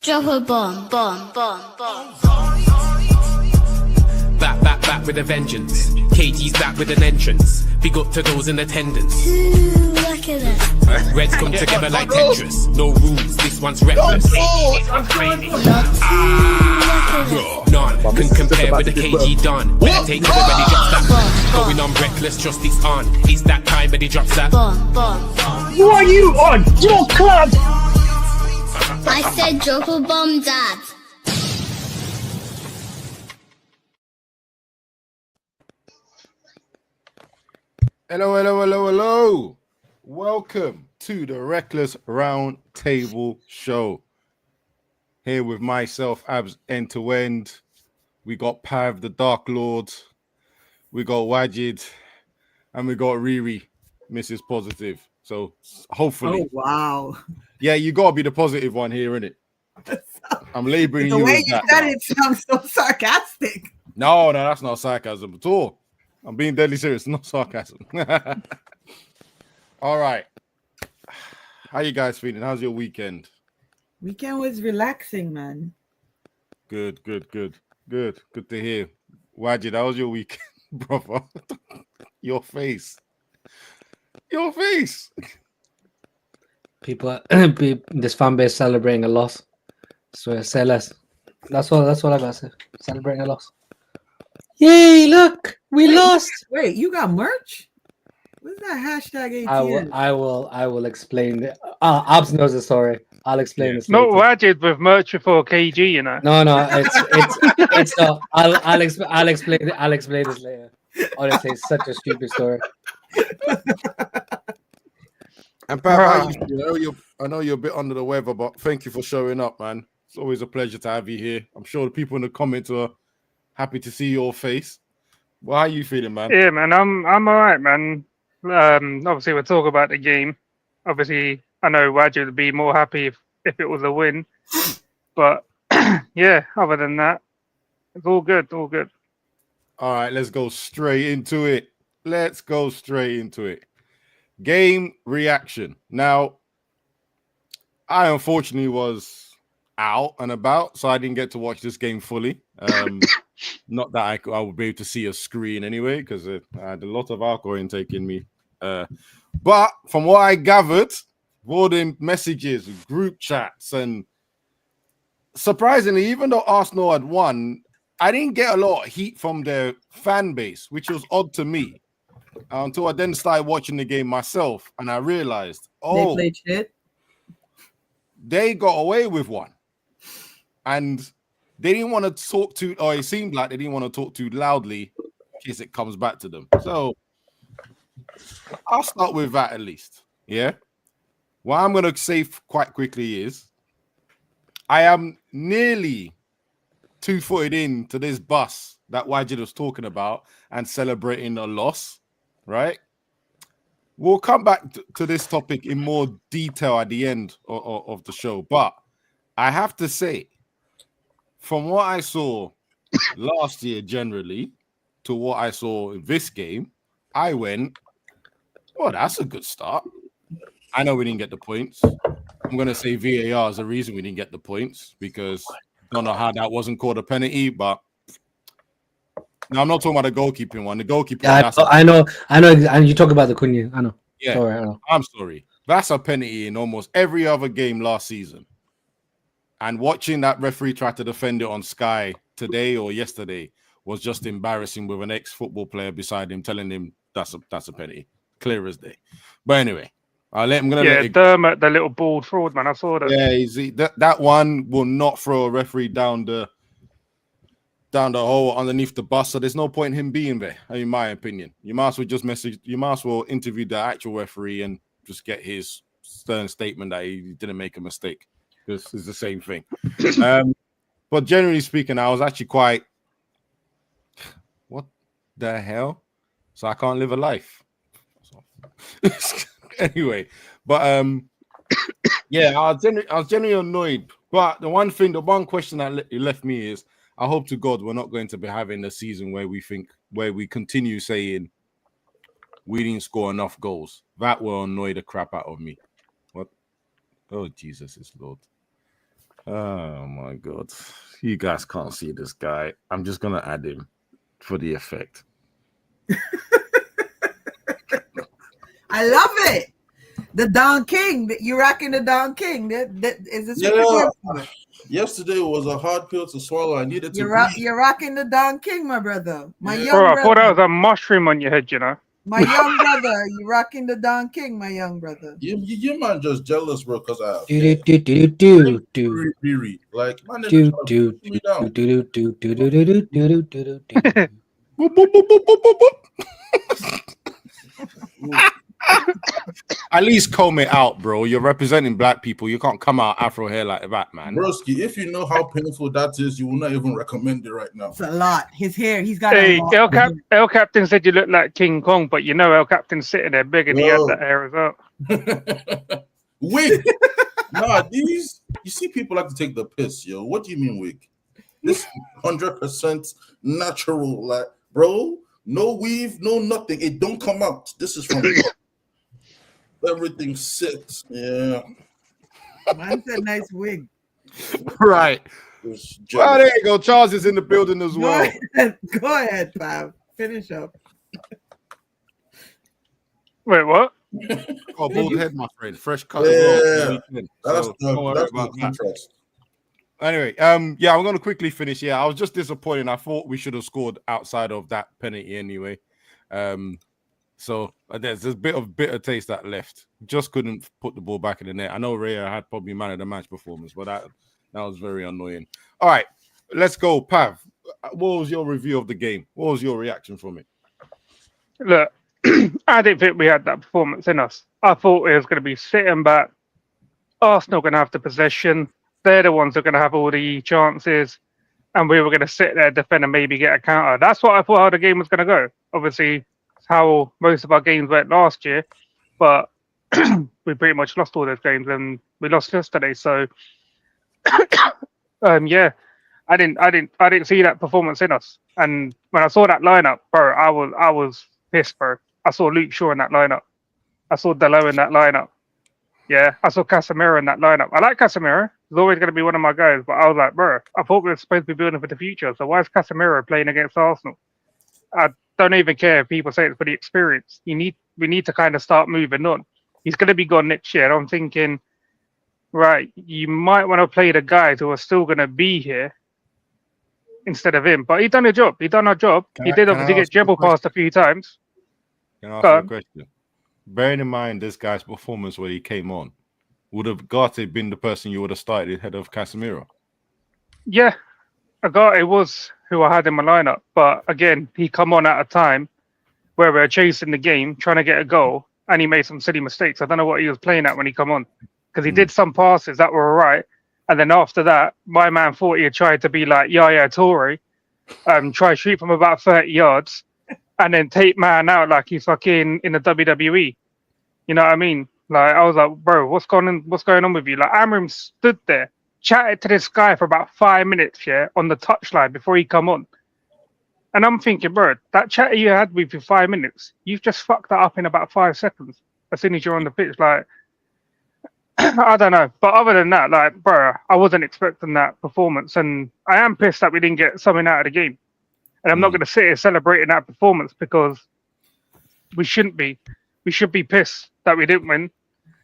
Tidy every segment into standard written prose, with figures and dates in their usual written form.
Drop a bomb, bomb, bomb, bomb. Back with a vengeance. KG's back with an entrance. Big up to those in attendance. Look at that. Reds come together like Tetris. No rules, this one's reckless. None can compare with the KG Don. Better take it when he drops that. Going on reckless, trust it's on. It's that time when he drops that. Bomb, bomb. Who are you on? Your club! I said drop a bomb, Dad. Hello. Welcome to the Reckless Round Table Show. Here with myself, Abs End2End. We got Pav, the Dark Lord. We got Wajid. And we got Riri, Mrs. Positive. So hopefully. Oh, wow. Yeah, you got to be the positive one here, innit? I'm laboring you. The way with you that said now. it sounds so sarcastic. No, that's not sarcasm at all. I'm being deadly serious, not sarcasm. All right. How you guys feeling? How's your weekend? Weekend was relaxing, man. Good to hear. Wajid, how was your weekend, brother? Your face. People, this fan base celebrating a loss. So say less. That's all I gotta say. Celebrating a loss. Yay! Look, we lost. Wait, you got merch? What's that hashtag ATN? I will explain it. Abs knows the story. I'll explain this. Not later. Wajid with merch for KG, you know. No, it's not. I'll explain this later. Honestly, it's such a stupid story. And Pat, I know you're a bit under the weather, but thank you for showing up, man. It's always a pleasure to have you here. I'm sure the people in the comments are happy to see your face. Well, how are you feeling, man? Yeah, man, I'm all right, man. Obviously, we'll talk about the game. Obviously, I know Wajid would be more happy if it was a win. But, yeah, other than that, it's all good. All right, let's go straight into it. Game reaction. Now, I unfortunately was out and about, so I didn't get to watch this game fully. Not that I would be able to see a screen anyway, because I had a lot of alcohol intake in me. But from what I gathered, all the messages, group chats, and surprisingly, even though Arsenal had won, I didn't get a lot of heat from their fan base, which was odd to me. Until I then started watching the game myself, and I realized, They played shit. They got away with one. And they didn't want to talk too, or it seemed like they didn't want to talk too loudly in case it comes back to them. So I'll start with that at least. Yeah. What I'm going to say quite quickly is I am nearly 2-footed into this bus that Wajid was talking about and celebrating a loss, right? We'll come back to this topic in more detail at the end of the show. But I have to say, from what I saw last year generally to what I saw in this game, I went, oh, that's a good start. I know we didn't get the points. I'm going to say VAR is the reason we didn't get the points because I don't know how that wasn't called a penalty, but no, I'm not talking about the goalkeeping one. The goalkeeping one, I know. And you talk about the Cunha. I know. Yeah, sorry, I know. I'm sorry. That's a penalty in almost every other game last season. And watching that referee try to defend it on Sky today or yesterday was just embarrassing with an ex-football player beside him telling him that's a penalty. Clear as day. But anyway, Dermot, the little bald fraud, man. I saw that. Yeah, that one will not throw a referee down the hole underneath the bus. So there's no point in him being there, in my opinion. You might as well interview the actual referee and just get his stern statement that he didn't make a mistake. Because it's the same thing. But generally speaking, I was actually quite, what the hell? So I can't live a life. Anyway, but yeah, I was generally annoyed. But the one question that left me is, I hope to God we're not going to be having a season where we continue saying we didn't score enough goals. That will annoy the crap out of me. What? Oh, Jesus is Lord. Oh my god. You guys can't see this guy. I'm just gonna add him for the effect. I love it. The Don King. You're rocking the Don King. That is this what you're going for? Yesterday was a hard pill to swallow. I needed to You're rocking the Don King, my brother. My young Bro, I thought that brother. was a mushroom on your head, you know. My young brother. You're rocking the Don King, my young brother. You man just jealous, bro, because I Do do do do do Riri. Like, my nigga do trying to do put me down. do do do do do do do do do. Boop, boop, boop, boop, boop, boop, boop. At least comb it out, bro. You're representing black people. You can't come out afro hair like that, man. Broski, if you know how painful that is, you will not even recommend it right now. It's a lot. His hair, he's got Hey, a lot. El Captain said you look like King Kong, but you know El Captain's sitting there big and he has that hair as well. Wig. Nah, you see people like to take the piss, yo. What do you mean wig? This 100% natural, like, bro. No weave, no nothing. It don't come out. This is from everything sits. Yeah. Mine's a nice wig. Right. Well, there you go. Charles is in the building as well. Go ahead, Fab. Finish up. Wait, what? Oh, bald head, my friend. Fresh cut. Yeah. That's the contrast. Anyway, yeah, I'm gonna quickly finish. Yeah, I was just disappointed. I thought we should have scored outside of that penalty anyway. So there's a bit of bitter taste that left. Just couldn't put the ball back in the net. I know Rhea had probably man of the match performance, but that was very annoying. All right, let's go, Pav. What was your review of the game? What was your reaction from it? Look, I didn't think we had that performance in us. I thought it was going to be sitting back. Arsenal going to have the possession. They're the ones that are going to have all the chances, and we were going to sit there, defend, and maybe get a counter. That's what I thought how the game was going to go. Obviously, it's how most of our games went last year, but we pretty much lost all those games, and we lost yesterday. So, yeah, I didn't see that performance in us. And when I saw that lineup, bro, I was pissed, bro. I saw Luke Shaw in that lineup. I saw Delo in that lineup. Yeah, I saw Casemiro in that lineup. I like Casemiro. He's always going to be one of my guys. But I was like, bro, I thought we were supposed to be building for the future. So why is Casemiro playing against Arsenal? I don't even care if people say it's for the experience. We need to kind of start moving on. He's going to be gone next year. I'm thinking, right, you might want to play the guys who are still going to be here instead of him. But he done a job. He done our job. He did obviously get dribble past a few times. Can I ask you a question? Bearing in mind this guy's performance when he came on, would have Ugarte been the person you would have started ahead of Casemiro? Yeah, Ugarte was who I had in my lineup. But again, he come on at a time where we were chasing the game, trying to get a goal, and he made some silly mistakes. I don't know what he was playing at when he come on. Because he did some passes that were all right. And then after that, my man thought he had tried to be like Yaya Toure, try to shoot from about 30 yards, and then take man out like he's fucking in the WWE. You know what I mean? Like, I was like, bro, what's going on with you? Like, Amram stood there, chatted to this guy for about 5 minutes, yeah, on the touchline before he come on. And I'm thinking, bro, that chat you had with you 5 minutes, you've just fucked that up in about 5 seconds as soon as you're on the pitch. Like, I don't know. But other than that, like, bro, I wasn't expecting that performance. And I am pissed that we didn't get something out of the game. And I'm not going to sit here celebrating that performance because we shouldn't be. We should be pissed that we didn't win.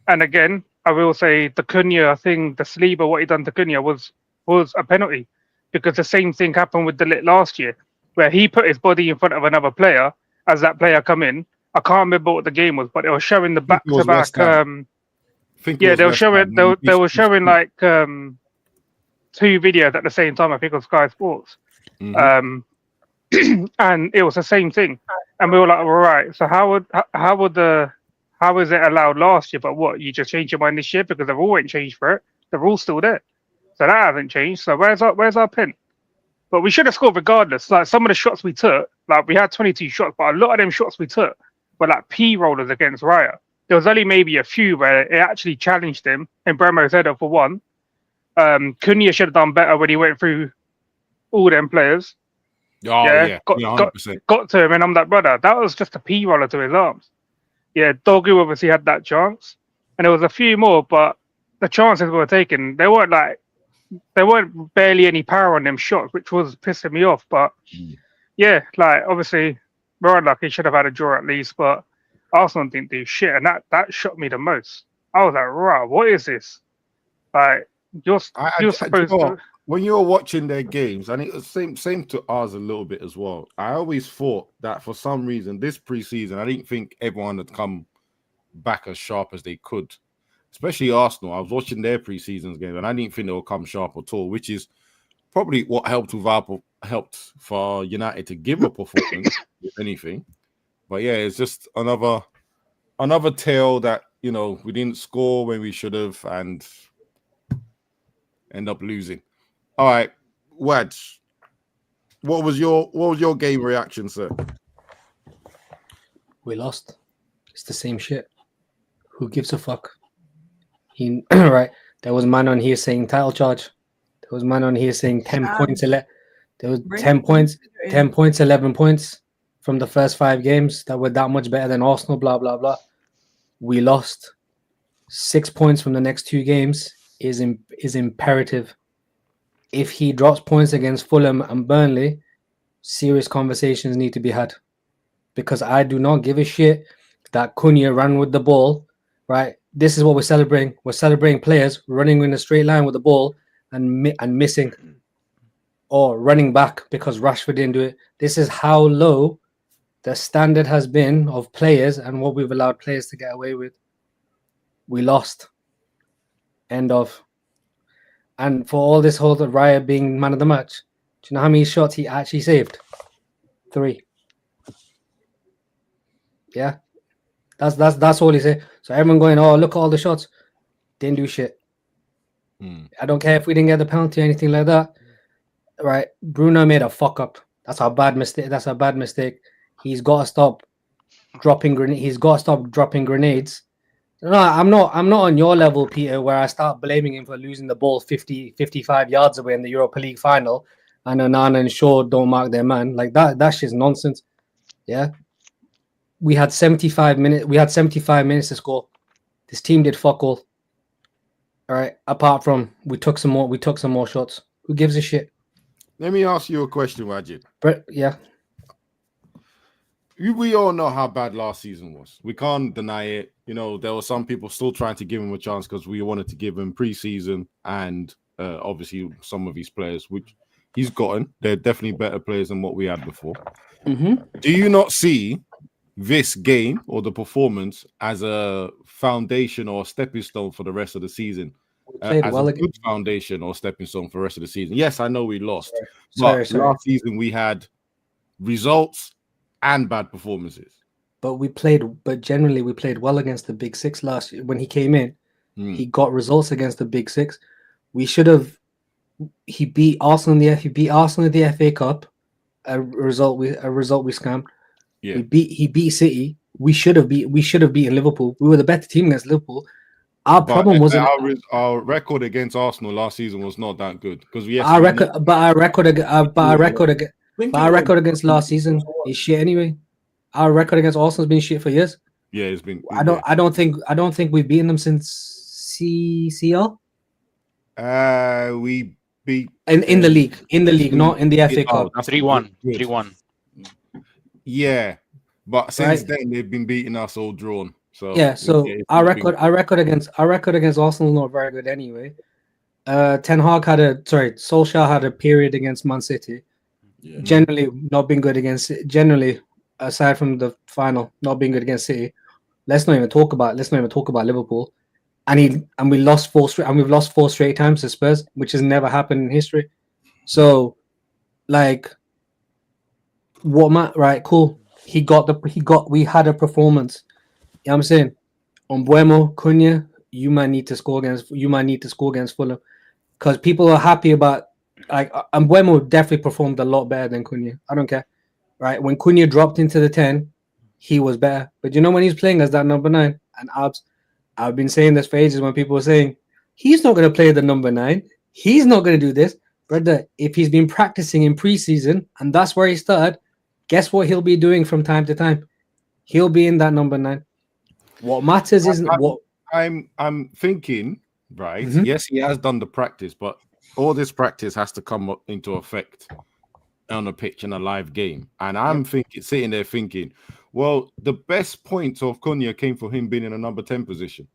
And again, I will say the Cunha thing, the Saliba, what he done to Cunha was a penalty. Because the same thing happened with De Ligt last year, where he put his body in front of another player as that player come in. I can't remember what the game was, but it was showing the back-to-back. Yeah, they were showing like 2 videos at the same time. I think on Sky Sports, and it was the same thing. And we were like, all right, so how is it allowed last year? But what, you just changed your mind this year because the rule ain't changed for it? The rule's still there, so that hasn't changed. So where's our pin? But we should have scored regardless. Like some of the shots we took, like we had 22 shots, but a lot of them shots we took were like P rollers against Raya. There was only maybe a few where it actually challenged him, and Bremo's header for one. Cunha should have done better when he went through all them players. Oh, yeah. Got to him, and I'm like, brother, that was just a P roller to his arms. Yeah, Dogu obviously had that chance, and there was a few more, but the chances we were taking, they weren't like there weren't barely any power on them shots, which was pissing me off. But yeah, like obviously we're unlucky, should have had a draw at least, but Arsenal didn't do shit, and that shocked me the most. I was like, "Rah, what is this?" Like you're do you supposed know what? to. When you're watching their games, and it's same to ours a little bit as well. I always thought that for some reason this preseason, I didn't think everyone had come back as sharp as they could, especially Arsenal. I was watching their preseason game, and I didn't think they would come sharp at all, which is probably what helped for United to give a performance, if anything. But yeah, it's just another tale that we didn't score when we should have and end up losing. All right, Wads, what was your game reaction, sir? We lost. It's the same shit. Who gives a fuck? Right. There was a man on here saying title charge. There was a man on here saying 10 points. There was 10 points, 10 points, 11 points from the first 5 games that were that much better than Arsenal, blah, blah, blah. We lost. 6 points from the next 2 games is imperative. If he drops points against Fulham and Burnley, serious conversations need to be had. Because I do not give a shit that Cunha ran with the ball, right? This is what we're celebrating. We're celebrating players running in a straight line with the ball and missing, or running back because Rashford didn't do it. This is how low the standard has been of players and what we've allowed players to get away with. We lost. End of. And for all this whole Raya being man of the match, do you know how many shots he actually saved? 3. Yeah. That's all he said. So everyone going, oh, look at all the shots. Didn't do shit. I don't care if we didn't get the penalty or anything like that. Right. Bruno made a fuck up. That's a bad mistake. He's got to stop dropping grenades. No, I'm not on your level, Peter, where I start blaming him for losing the ball 50, 55 yards away in the Europa League final and Onana and Shaw don't mark their man. Like that shit's nonsense. Yeah. We had 75 minutes to score. This team did fuck all. All right. Apart from we took some more shots. Who gives a shit? Let me ask you a question, Wajid. But yeah. We all know how bad last season was. We can't deny it. There were some people still trying to give him a chance because we wanted to give him preseason and obviously some of his players, which he's gotten. They're definitely better players than what we had before. Mm-hmm. Do you not see this game or the performance as a foundation or a stepping stone for the rest of the season? As a good foundation or stepping stone for the rest of the season? Yes, I know we lost. Sorry. Last season we had results and bad performances. But generally we played well against the Big Six last year. When he came in, he got results against the Big Six. He beat Arsenal in the FA Cup, a result we scammed. Yeah. He beat City. We should have beaten Liverpool. We were the better team against Liverpool. Our problem wasn't our record against Arsenal last season was not that good because our record against last season is shit anyway. Our record against Arsenal has been shit for years. Yeah, it's been. I don't think we've beaten them since CCL. We beat in the league, not in the FA Cup. 3-1. Yeah, but since then they've been beating us all drawn. So yeah, our record against Arsenal is not very good anyway. Solskjaer had a period against Man City. Yeah. Generally not been good against. Generally, aside from the final, not being good against City. Let's not even talk about Liverpool. And we've lost 4 straight times to Spurs, which has never happened in history. So, like, right? Cool. We had a performance. You know what I'm saying? Mbeumo, Cunha, you might need to score against Fulham because people are happy about. Like Mbeumo definitely performed a lot better than Cunha. I don't care, right? When Cunha dropped into the 10, he was better. But when he's playing as that number 9 and Abs, I've been saying this for ages when people were saying he's not going to play the number 9. He's not going to do this, brother. If he's been practicing in preseason and that's where he started, guess what he'll be doing from time to time? He'll be in that number 9. What matters isn't what I'm thinking. Right? Mm-hmm. Yes, he has done the practice, but all this practice has to come up into effect on a pitch in a live game. And I'm sitting there thinking, well, the best points of Cunha came from him being in a number 10 position.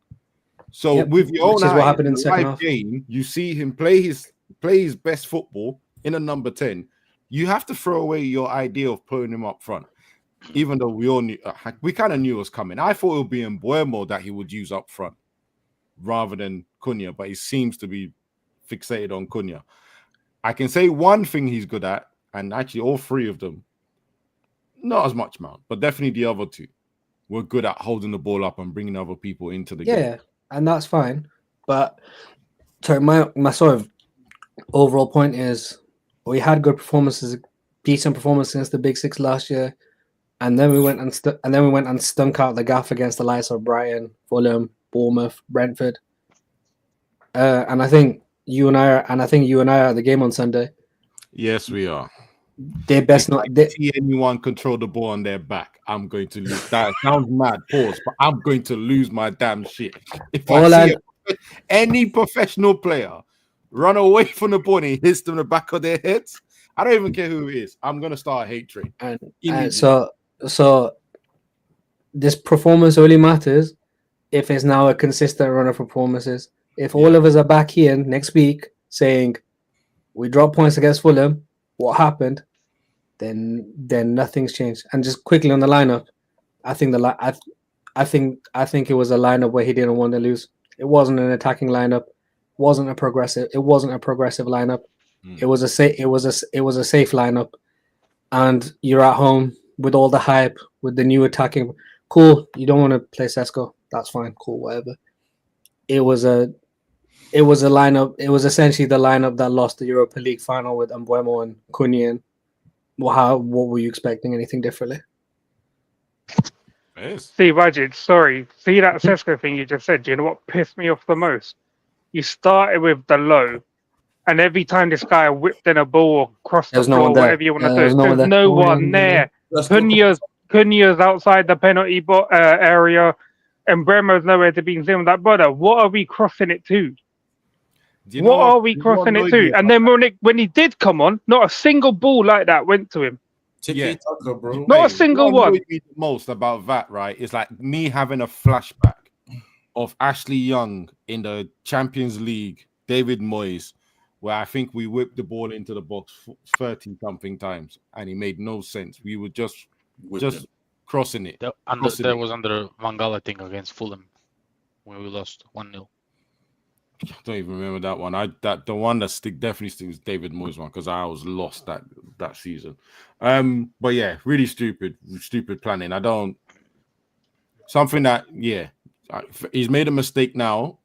So with your own which is what eyes, happened in the second live half. game, you see him play his best football in a number 10. You have to throw away your idea of putting him up front, even though we all knew, we kind of knew it was coming. I thought it would be in Buemo that he would use up front rather than Cunha, but he seems to be fixated on Cunha. I can say one thing he's good at, and actually all three of them, not as much Mount, but definitely the other two, were good at holding the ball up and bringing other people into the game. Yeah, and that's fine. But so my sort of overall point is we had good performances, decent performances against the Big Six last year, and then we went and stunk out the gaff against the likes of Brighton, Fulham, Bournemouth, Brentford. And I think you and I are at the game on Sunday. Yes, we are. They best not see anyone control the ball on their back. I'm going to lose. That sounds mad, pause, but I'm going to lose my damn shit. If I see any professional player run away from the ball and he hits them in the back of their heads, I don't even care who it is. I'm gonna start a hate train. And so this performance only matters if it's now a consistent run of performances. If all of us are back here next week saying we dropped points against Fulham, what happened? Then nothing's changed. And just quickly on the lineup, I think it was a lineup where he didn't want to lose. It wasn't an attacking lineup. It wasn't a progressive lineup. It was a safe lineup. And you're at home with all the hype, with the new attacking. Cool. You don't want to play Sesko. That's fine. Cool. Whatever. It was a lineup. It was essentially the lineup that lost the Europa League final with Mbeumo and Cunha. What were you expecting? Anything differently? See, Wajid, sorry. See that Sesko thing you just said? Do you know what pissed me off the most? You started with the low, and every time this guy whipped in a ball or crossed the floor, whatever you want to do, there's no one there. Cunha's outside the penalty area, and Bremo's nowhere to be seen. That brother, what are we crossing it to? What are we crossing it to? And then when he did come on, not a single ball like that went to him. Bro. Not a single one. What annoyed me the most about that, right, is like me having a flashback of Ashley Young in the Champions League, David Moyes, where I think we whipped the ball into the box 30-something times, and it made no sense. We were just crossing it. That was under Mangala thing against Fulham when we lost 1-0. I don't even remember that one. The one that definitely sticks David Moyes one because I was lost that season. But yeah, really stupid planning. He's made a mistake now.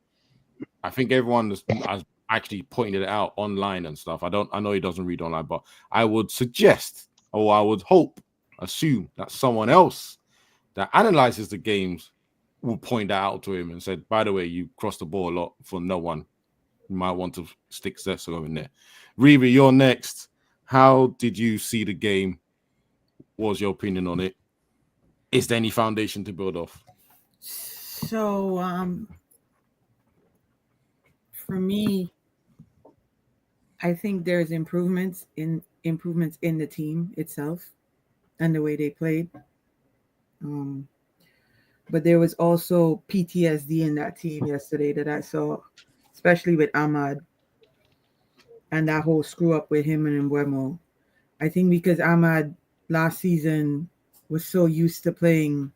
I think everyone has actually pointed it out online and stuff. I know he doesn't read online, but I would suggest, or I would assume that someone else that analyzes the games will point that out to him and said, by the way, you crossed the ball a lot for no one. You might want to stick Sesko in there. Reeve, you're next. How did you see the game? What was your opinion on it? Is there any foundation to build off? So, for me, I think there's improvements in the team itself and the way they played. But there was also PTSD in that team yesterday that I saw, especially with Ahmad and that whole screw up with him and Mbeumo. I think because Ahmad last season was so used to playing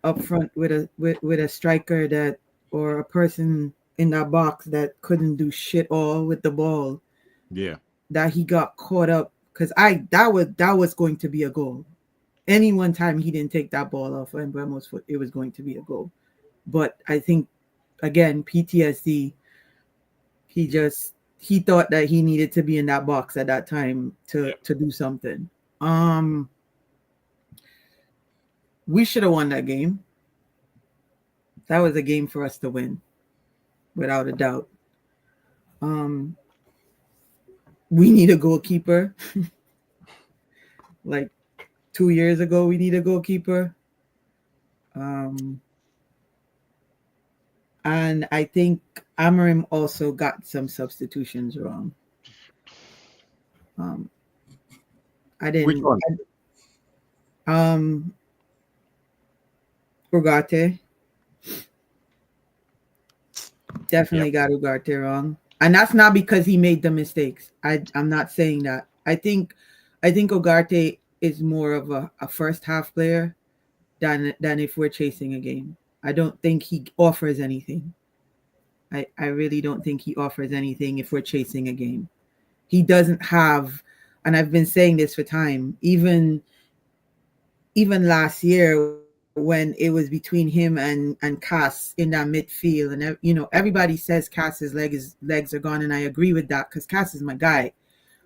up front with a striker or a person in that box that couldn't do shit all with the ball. Yeah, that he got caught up because that was going to be a goal. Any one time he didn't take that ball off Mbeumo's foot, it was going to be a goal. But I think, again, PTSD, he thought that he needed to be in that box at that time to do something. We should have won that game. That was a game for us to win, without a doubt. We need a goalkeeper. Like 2 years ago, we need a goalkeeper. And I think Amarim also got some substitutions wrong. I didn't. Which one? Ugarte. Definitely got Ugarte wrong. And that's not because he made the mistakes. I'm not saying that. I think Ugarte is more of a first half player than if we're chasing a game. I don't think he offers anything. I really don't think he offers anything if we're chasing a game. He doesn't have, and I've been saying this for time, even last year when it was between him and Cass in that midfield, and everybody says Cass's legs are gone, and I agree with that because Cass is my guy.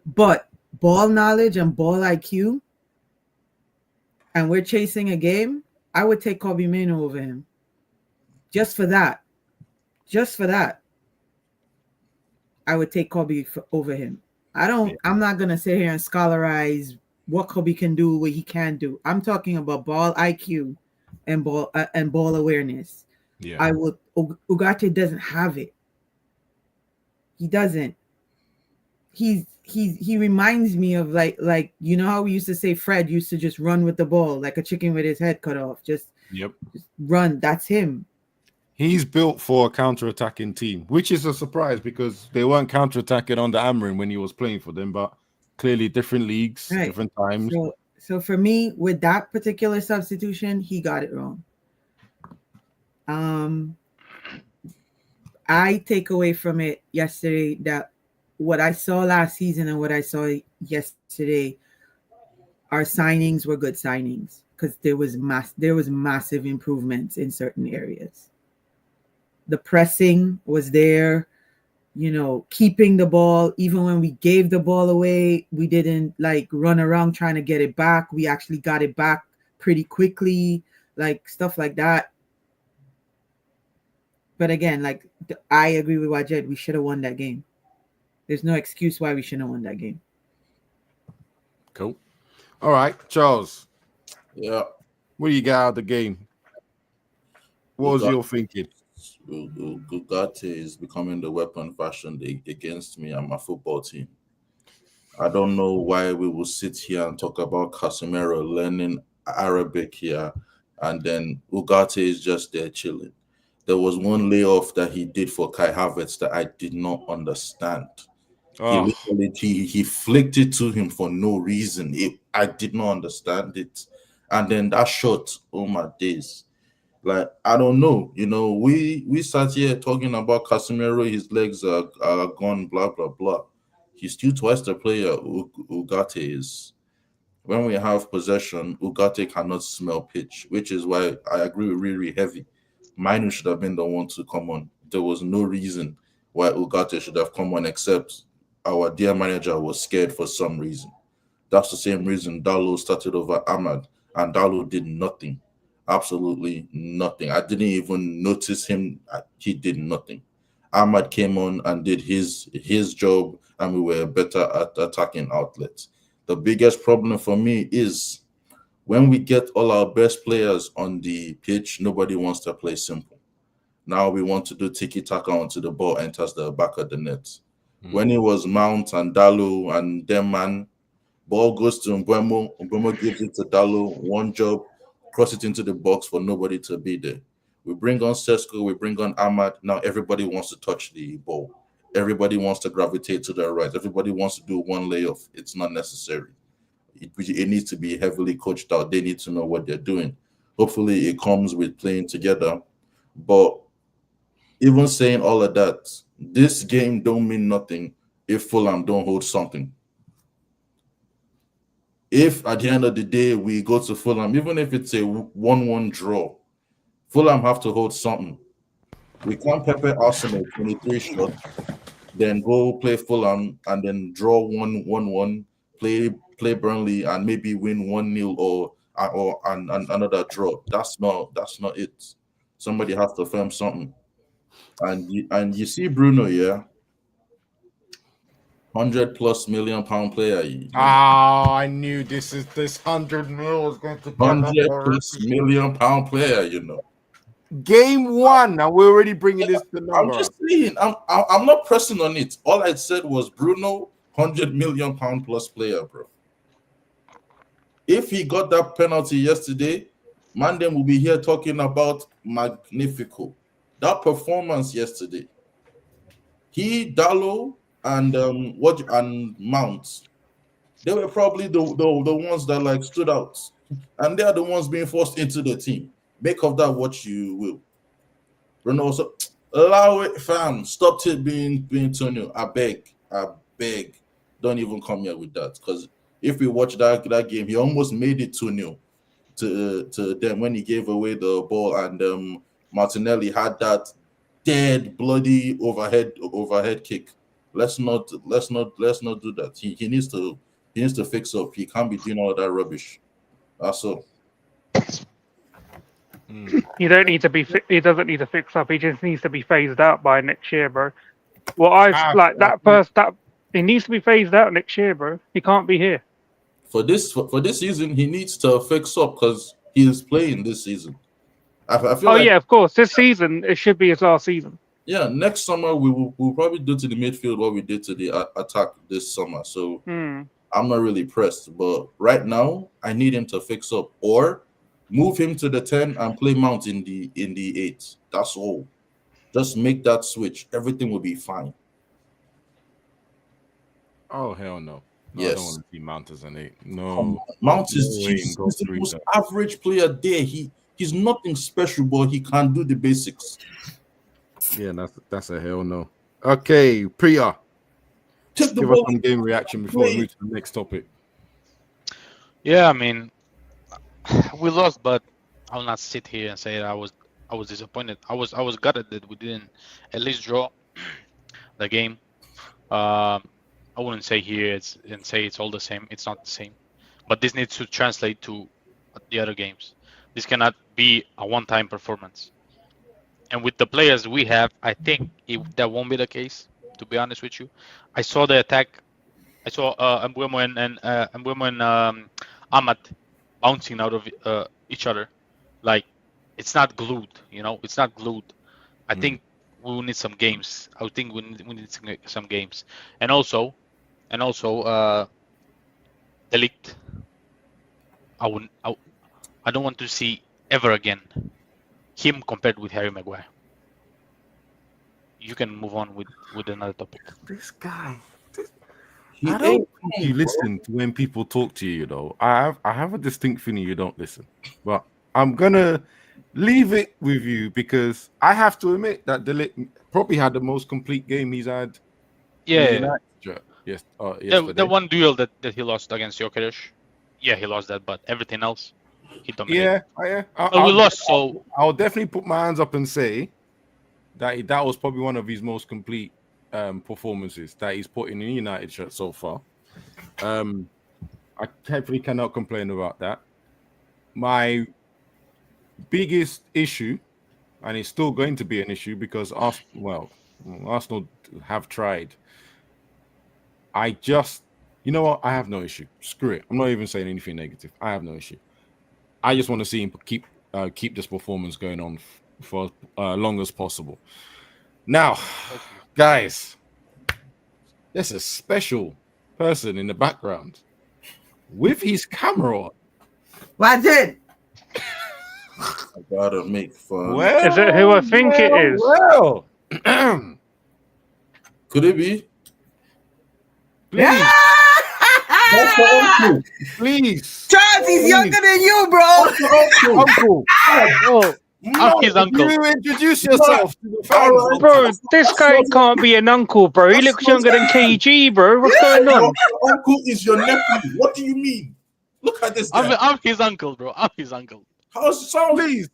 But ball knowledge and ball IQ, and we're chasing a game, I would take Kobe Mino over him. Just for that, I would take Kobe over him. I'm not gonna sit here and scholarize what Kobe can do, what he can do. I'm talking about ball IQ and ball awareness. Yeah. Ugarte doesn't have it. He doesn't. He reminds me of like how we used to say Fred used to just run with the ball like a chicken with his head cut off. Just run. That's him. He's built for a counter-attacking team, which is a surprise because they weren't counter-attacking under Amarin when he was playing for them, but clearly different leagues, different times. So for me, with that particular substitution, he got it wrong. I take away from it yesterday that what I saw last season and what I saw yesterday, our signings were good signings because there was massive improvements in certain areas. The pressing was there, keeping the ball. Even when we gave the ball away, we didn't run around trying to get it back. We actually got it back pretty quickly, stuff like that. But again, I agree with Wajed. We should have won that game. There's no excuse why we shouldn't have won that game. Cool. All right, Charles. Yeah. What do you got out of the game? What was your thinking? Ugarte is becoming the weapon fashioned against me and my football team. I don't know why we will sit here and talk about Casemiro learning Arabic here, and then Ugarte is just there chilling. There was one layoff that he did for Kai Havertz that I did not understand. He flicked it to him for no reason. I did not understand it. And then that shot, oh my days. I don't know. We sat here talking about Casemiro, his legs are gone, blah, blah, blah. He's still twice the player Ugarte is. When we have possession, Ugarte cannot smell pitch, which is why I agree with Riri Heavy. Minu should have been the one to come on. There was no reason why Ugarte should have come on except our dear manager was scared for some reason. That's the same reason Dalo started over Ahmad, and Dalo did nothing. Absolutely nothing. I didn't even notice him. He did nothing. Ahmad came on and did his job, and we were better at attacking outlets. The biggest problem for me is when we get all our best players on the pitch, nobody wants to play simple. Now we want to do tiki-taka until the ball enters the back of the net. When it was Mount and Dalo and them, man, ball goes to Mbeumo. Mbeumo gives it to Dalo. One job, cross it into the box for nobody to be there. We bring on Sesko, we bring on Ahmad. Now everybody wants to touch the ball. Everybody wants to gravitate to the right. Everybody wants to do one layoff. It's not necessary. It needs to be heavily coached out. They need to know what they're doing. Hopefully it comes with playing together. But even saying all of that, this game don't mean nothing if Fulham don't hold something. If at the end of the day we go to Fulham, even if it's a 1-1 draw, Fulham have to hold something. We can't pepper Arsenal 23 shots, then go play Fulham and then draw 1-1, play Burnley and maybe win 1-0 or another draw. That's not it. Somebody has to firm something. And you see Bruno, yeah, £100+ million player. I knew this 100 mil was going to come up. £100+ million player, Game 1, and we're already bringing this to number. I'm just saying, I'm not pressing on it. All I said was Bruno, £100 million plus player, bro. If he got that penalty yesterday, Mandem will be here talking about Magnifico. That performance yesterday, he, Dallo, and Mount, they were probably the ones that like stood out, and they are the ones being forced into the team. Make of that what you will. Bruno also allow it, fam. Stop it being 2-0. I beg. Don't even come here with that. Because if we watch that game, he almost made it 2-0 to them when he gave away the ball, and Martinelli had that dead bloody overhead kick. Let's not do that. He needs to fix up. He can't be doing all that rubbish. That's all. He don't need to be. He doesn't need to fix up. He just needs to be phased out by next year, bro. Well, that he needs to be phased out next year, bro. He can't be here For this season. He needs to fix up because he is playing this season. I feel yeah, of course. This season it should be his last season. Yeah, next summer we'll probably do to the midfield what we did to the attack this summer. So I'm not really pressed, but right now I need him to fix up or move him to the 10 and play Mount in the 8. That's all. Just make that switch. Everything will be fine. Oh hell no. Yes. I don't want to see Mount as an 8. No. Mount is he's the most average player there. He's nothing special, but he can do the basics. Yeah, that's a hell no. Okay, Priya. Give us some game reaction before we move to the next topic. Yeah, I mean, we lost, but I'll not sit here and say I was disappointed. I was gutted that we didn't at least draw the game. I wouldn't say here it's all the same. It's not the same, but this needs to translate to the other games. This cannot be a one-time performance. And with the players we have, I think that won't be the case. To be honest with you, I saw the attack. I saw Mbeumo and Ahmad bouncing out of each other. Like, it's not glued, it's not glued. I think we will need some games. I think we need some games. And also, Delict. I don't want to see ever again him compared with Harry Maguire. You can move on with another topic. This guy. I don't think you listen to when people talk to you, though. I have a distinct feeling you don't listen. But I'm gonna leave it with you because I have to admit that Delict probably had the most complete game he's had. Yeah. Yes. The one duel that he lost against Jokeres. Yeah, he lost that, but everything else, he dominated. Yeah. We lost, so I'll definitely put my hands up and say that was probably one of his most complete performances that he's put in the United shirt so far. I definitely cannot complain about that. My biggest issue, and it's still going to be an issue because Arsenal have tried. You know what? I have no issue. Screw it. I'm not even saying anything negative. I have no issue. I just want to see him keep this performance going on for long as possible. Now, guys, there's a special person in the background with his camera on. What's it? I gotta make fun. Well, Is it who I think it is? Well, could it be? please, That's the uncle. please, Charles, he's younger than you, bro. uncle. Oh, I'm his uncle. you introduce yourself to the fans. Bro, this guy can't be an uncle, bro. He looks younger than KG, bro. What's going on? Your uncle is your nephew. What do you mean? Look at this guy. I'm his uncle, bro. I'm his uncle. How's it sound? Please,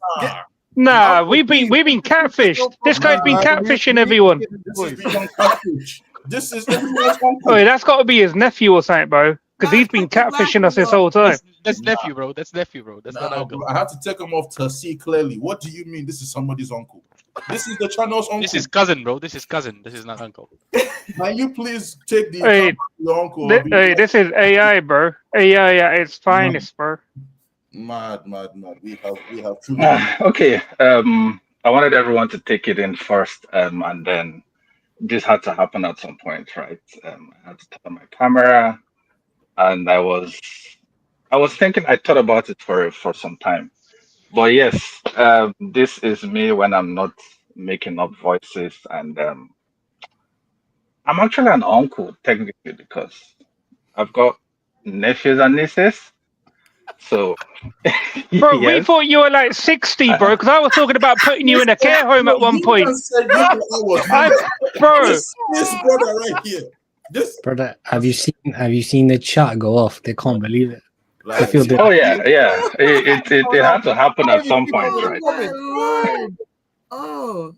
Nah, we've been catfished. This guy's been catfishing everyone. This is beyond catfish. This is everyone's uncle. Oh, that's got to be his nephew or something, bro. Because he's been catfishing us this whole time. That's nephew, bro. That's nephew, bro. That's not uncle. I had to take him off to see clearly. What do you mean this is somebody's uncle? This is the channel's uncle. This is cousin, bro. This is cousin. This is not uncle. Can you please take the Hey, your uncle? Hey, this is AI, bro. AI at its finest, bro. Mad. We have truly. Okay. I wanted everyone to take it in first, and then this had to happen at some point, right? I had to turn on my camera, and I was thinking. I thought about it for some time. But yes, this is me when I'm not making up voices, and I'm actually an uncle technically because I've got nephews and nieces. So Bro, we yes, thought you were like 60, bro, because I was talking about putting you in a care home at one point. Said you I was Bro, this brother right here. This Brother, have you seen the chat go off? They can't believe it. I like, feel the oh yeah, yeah. It had to happen at some point, Oh right? my lord! Oh,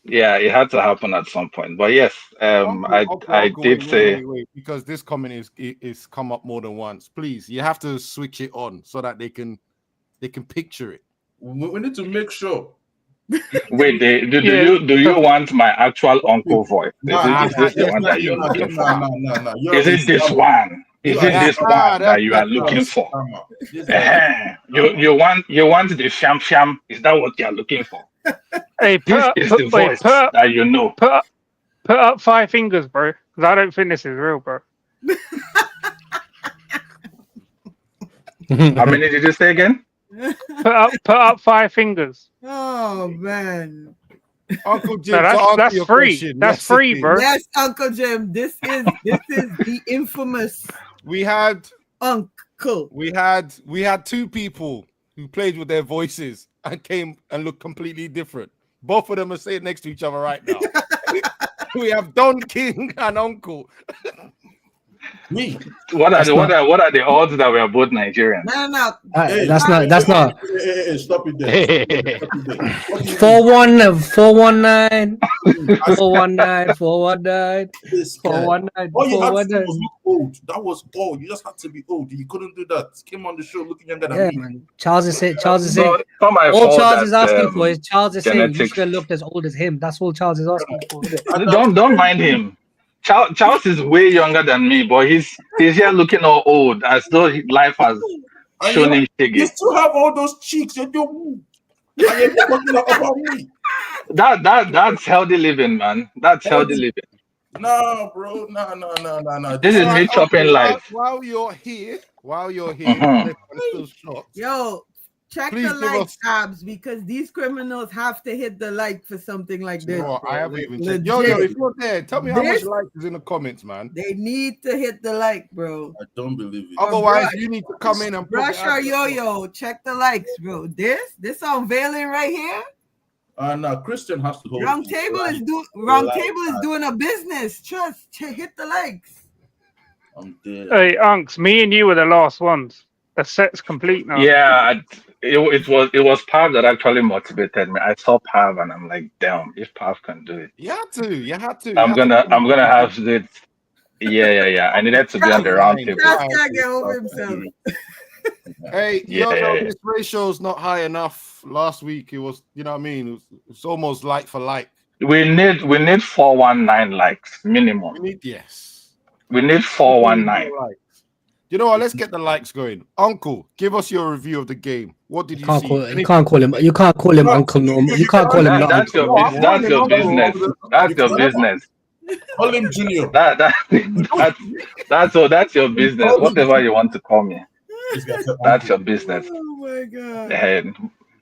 Yeah, it had to happen at some point. But yes, I did say wait, because this comment is come up more than once. Please, you have to switch it on so that they can picture it. we need to make sure. wait. Do Yeah. you want my actual uncle voice? Is this the one that you're looking for? No. Is it this one? Is it this one that you are looking for? You want the sham sham? Is that what you're looking for? Hey, This is the voice that you know. Put up 5 fingers, bro, because I don't think this is real, bro. How many did you say again? Put up 5 fingers. oh man! Uncle Jim, No, that's free. That's free, bro. Yes, Uncle Jim. This is the infamous We had uncle. we had 2 people who played with their voices and came and looked completely different. Both of them are sitting next to each other right now. We have Don King and Uncle. Me. What are the odds that we are both Nigerians? No. that's not. Hey, stop it there. Stop it there. 419, 419, 419, This guy. 419, All you had to do 419. was look old. That was all. You just had to be old. You couldn't do that. Came on the show looking younger than Yeah, me. man. Charles is saying. No, it's not my All fault Charles is that, asking for is Charles is saying you genetics- should have looked as old as him. That's all Charles is asking for. Isn't it? Don't mind him. Charles is way younger than me, but he's here looking all old, as though life has shown him You shaggy. still have all those cheeks. You do. And you're talking about me. That's healthy living, man. That's healthy living. No, bro. No. This is me chopping life. While you're here, Mhm. let's still shot. Yo, check Please the give like us- tabs because these criminals have to hit the like for something like this. No, bro. I haven't even Legit. checked. Yo, if you're there, tell me how much This- likes is in the comments, man. They need to hit the like, bro. I don't believe it. Otherwise, bruh, you need to come in and put Brush it out our there. yo-yo. Check the likes, bro. This unveiling right here. No, Christian has to hold. Round his table life. is doing a business. Trust. Hit the likes. I'm dead. Hey, Unks, me and you were the last ones. The set's complete now. Yeah, it was Pav that actually motivated me. I saw Pav and I'm like, damn, if Pav can do it, You had to. I'm gonna have it. Yeah. I needed to be on the round table. Trust can't get over himself. Hey, Yeah. this ratio's not high enough. Last week it was, you know what I mean? It was almost like for like. We need 419 likes minimum. We need 419. You know what? Let's get the likes going. Uncle, give us your review of the game. What did you see? You can't call him uncle no more. You can't call him not That's uncle. that's your business. That's your business. Call him Junior. That's your business. Whatever you want to call me, that's your business. Oh my god.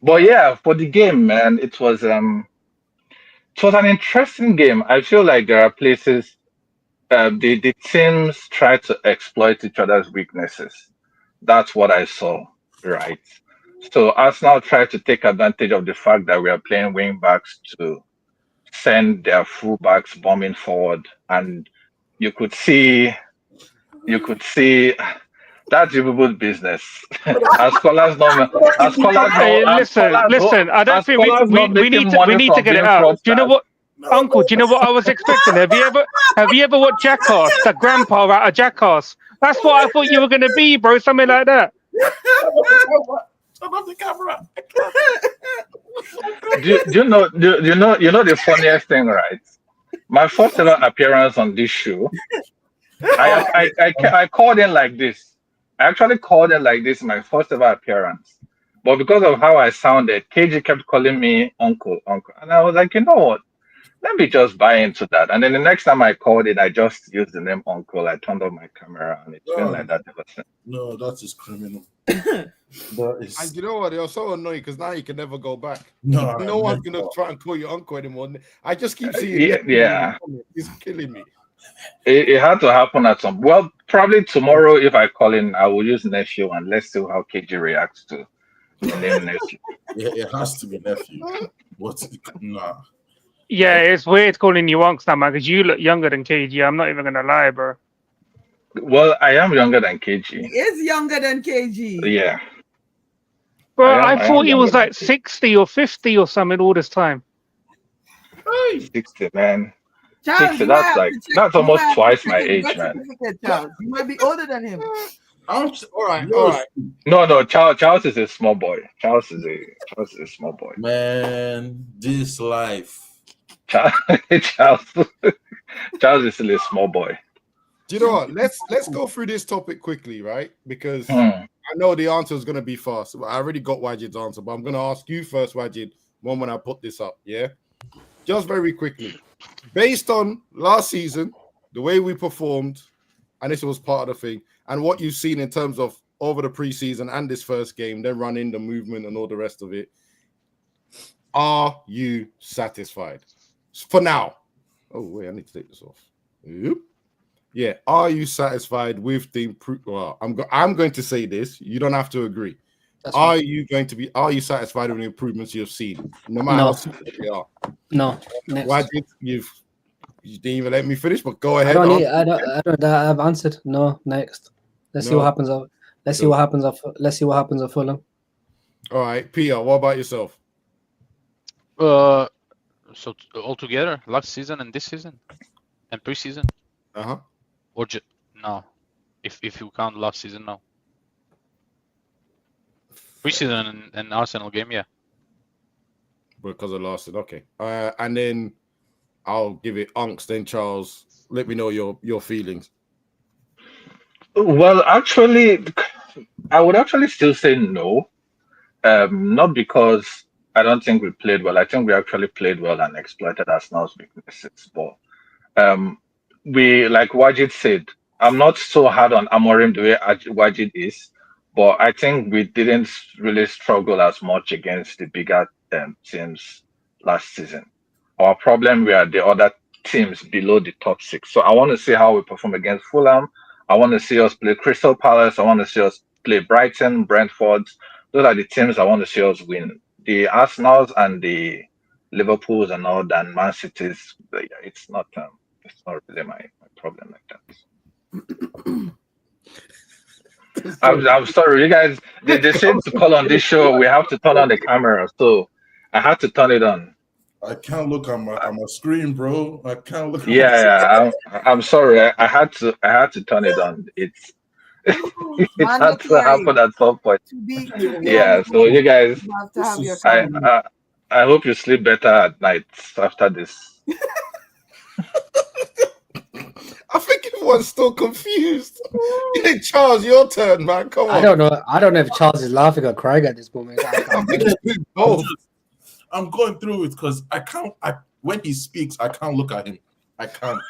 But yeah, for the game, man, it was an interesting game. I feel like there are places the teams try to exploit each other's weaknesses. That's what I saw, right? So Arsenal tried to take advantage of the fact that we are playing wing backs to send their fullbacks bombing forward, and you could see that's your people's business. As scholars know, Hey, listen. I don't think we need to get it out. Do you know what, Uncle? Do you know what I was expecting? Have you ever watched Jackass? The grandpa out of Jackass. That's what I thought you were gonna be, bro. Something like that. Turn off the camera. do you know the funniest thing, right? My first ever appearance on this show, I called in like this. I actually called in like this, my first ever appearance. But because of how I sounded, KG kept calling me uncle, uncle. And I was like, you know what? Let me just buy into that. And then the next time I called it, I just used the name uncle. I turned on my camera and it's been like that ever since. No, that is criminal. That is... And you know what? They're so annoying because now you can never go back. No, No one's gonna try and call you uncle anymore. I just keep seeing Yeah. It's killing me. It had to happen at some. Well, probably tomorrow if I call in, I will use nephew and let's see how KG reacts to the name nephew. Yeah, it has to be nephew. What? Nah. Yeah, it's weird calling you unks now, man, because you look younger than KG. I'm not even gonna lie, bro. Well, I am younger than KG. He is younger than KG. Yeah. Bro, I thought he was like 60 or 50 or something all this time. 60, man. Charles, 60, that's almost twice my age, man. Charles. You might be older than him. All right. No. Charles is a small boy. Charles is a small boy. Man, this life. Charles is still a small boy. Do you know what? Let's go through this topic quickly, right? Because I know the answer is going to be fast. I already got Wajid's answer, but I'm going to ask you first, Wajid, when I put this up, yeah? Just very quickly. Based on last season, the way we performed, and this was part of the thing, and what you've seen in terms of over the preseason and this first game, then running the movement and all the rest of it, are you satisfied? For now. Oh, wait, I need to take this off. Yep. Yeah, are you satisfied with the improvement? Well, I'm going to say this. You don't have to agree. Are you satisfied with the improvements you've seen? No matter how simple they are. No. Why did you didn't even let me finish? But go ahead. I've answered. No. Next. Let's see what happens. Let's see what happens at Fulham. All right, Pia. What about yourself? So altogether, last season and this season, and preseason. Or no, if you count last season, no. Preseason and Arsenal game, yeah. Because of last season, okay. And then I'll give it Unks, then Charles. Let me know your feelings. Well, actually, I would actually still say no. Not because I don't think we played well. I think we actually played well and exploited Arsenal's weaknesses. But we, like Wajid said, I'm not so hard on Amorim the way Wajid is, but I think we didn't really struggle as much against the bigger teams last season. Our problem were the other teams below the top 6. So I want to see how we perform against Fulham. I want to see us play Crystal Palace. I want to see us play Brighton, Brentford. Those are the teams I want to see us win. The Arsenals and the Liverpools and all that, Man City's, it's not really my problem like that. I'm sorry, you guys. They said to call on this show, we have to turn on the camera, so I had to turn it on. I can't look on my screen, bro. I can't look. I'm sorry. I had to turn it on. It had to happen at some point. Yeah. So you guys, I hope you sleep better at night after this. I think everyone's still confused. Charles, your turn, man. Come on. I don't know if Charles is laughing or crying at this moment. I'm going through it because I can't. When he speaks, I can't look at him. I can't.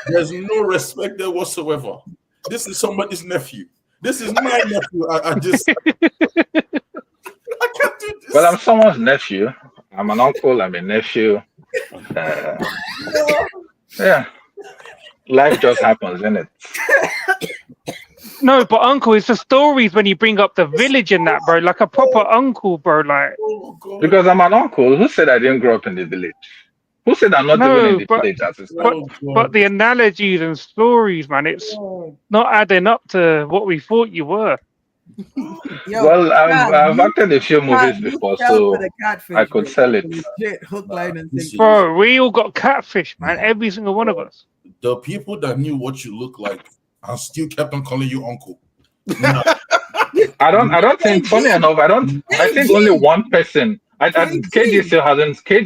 There's no respect there whatsoever. This is somebody's nephew. This is my nephew. I can't do this. Well, I'm someone's nephew. I'm an uncle. I'm a nephew. Yeah. Life just happens, isn't it? No, but uncle, it's the stories when you bring up the village and that, bro. Like a proper uncle, bro. Like because I'm an uncle. Who said I didn't grow up in the village? Who said I'm not even in the village as a son? But the analogies and stories, man, it's not adding up to what we thought you were. Well, I've acted a few movies before, so I could sell it. Hook, line, and sinker. Bro, we all got catfish, man. Every single one of us. The people that knew what you look like and still kept on calling you uncle. I don't think. Funny enough, I think only one person. KG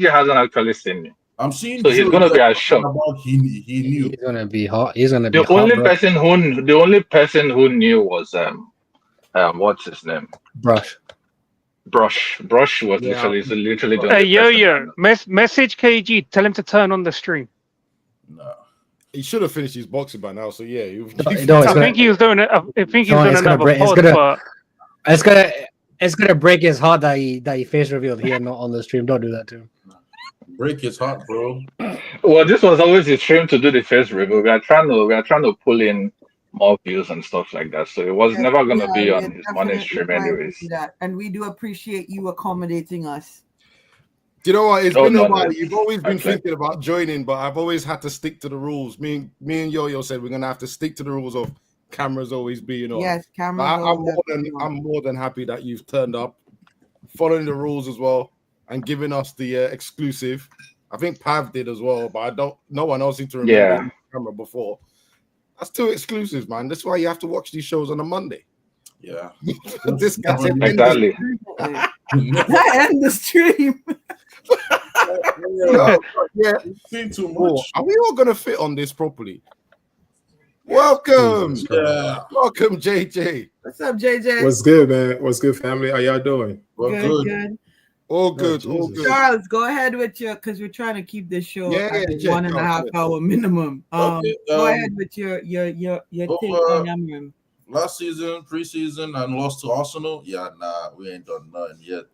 hasn't actually seen me. I'm seeing. So he's gonna be a shock. He knew. He's gonna be hot. He's gonna be. The only person who knew was what's his name? Brush. Brush was Yeah. literally doing Hey, the best. yo, message KG. Tell him to turn on the stream. No. He should have finished his boxing by now. So yeah, No, I think he was doing it. I think he was No, doing it's gonna another break. pod, but It's gonna break his heart that he face revealed here, not on the stream. Don't do that to him. Break his heart, bro. Well, this was always his stream to do the face reveal. We are trying to pull in more views and stuff like that. So it was Yes, never we gonna be are on his morning definitely stream trying to anyways. do that, and we do appreciate you accommodating us. Do you know what? It's Oh, been no, a while. no. You've always been Okay. thinking about joining, but I've always had to stick to the rules. Me and Yo-Yo said we're gonna have to stick to the rules of cameras always being on. Yes, But cameras. I'm more than happy that you've turned up, following the rules as well, and giving us the exclusive. I think Pav did as well, but no one else seemed to remember the camera before. That's 2 exclusives, man. That's why you have to watch these shows on a Monday. Yeah. This guy said Exactly. End the stream. Yeah. Seen too Oh, much. are we all gonna fit on this properly? Welcome. Yeah. Welcome, JJ. What's up, JJ? What's good, man? What's good, family? How y'all doing? We're good, good. good. All good, all Jesus. good. Charles, go ahead with your, because we're trying to keep this show Yeah, at yeah, 1.5 hour minimum. Okay, Go ahead with your take on Amram. Last season, preseason, and lost to Arsenal. Yeah, nah, we ain't done nothing yet.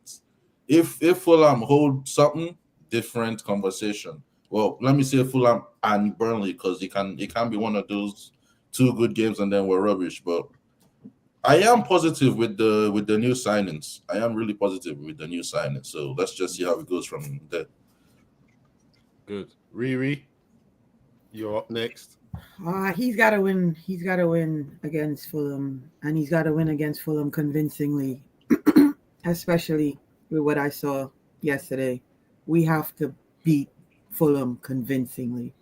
If Fulham hold something, different conversation. Well, let me say Fulham and Burnley, because it can be one of those 2 good games and then we're rubbish. But I am positive with the new signings. I am really positive with the new signings. So let's just see how it goes from there. Good. Riri, you're up next. He's got to win. He's got to win against Fulham, and he's got to win against Fulham convincingly, especially with what I saw yesterday. We have to beat Fulham convincingly.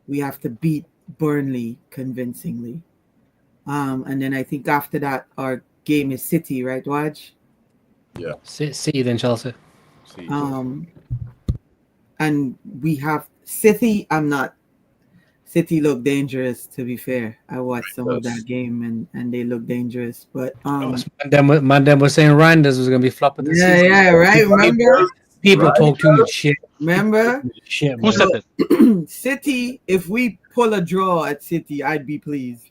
We have to beat Burnley convincingly. And then I think after that, our game is City, right, Waj? Yeah. City then Chelsea. And we have City. City look dangerous, to be fair. I watched some of that game and they look dangerous. But Man, was saying Randers was gonna be flopping this season. yeah, right. Remember? People talk too much shit. Remember? Shit, Who said that? City, if we pull a draw at City, I'd be pleased.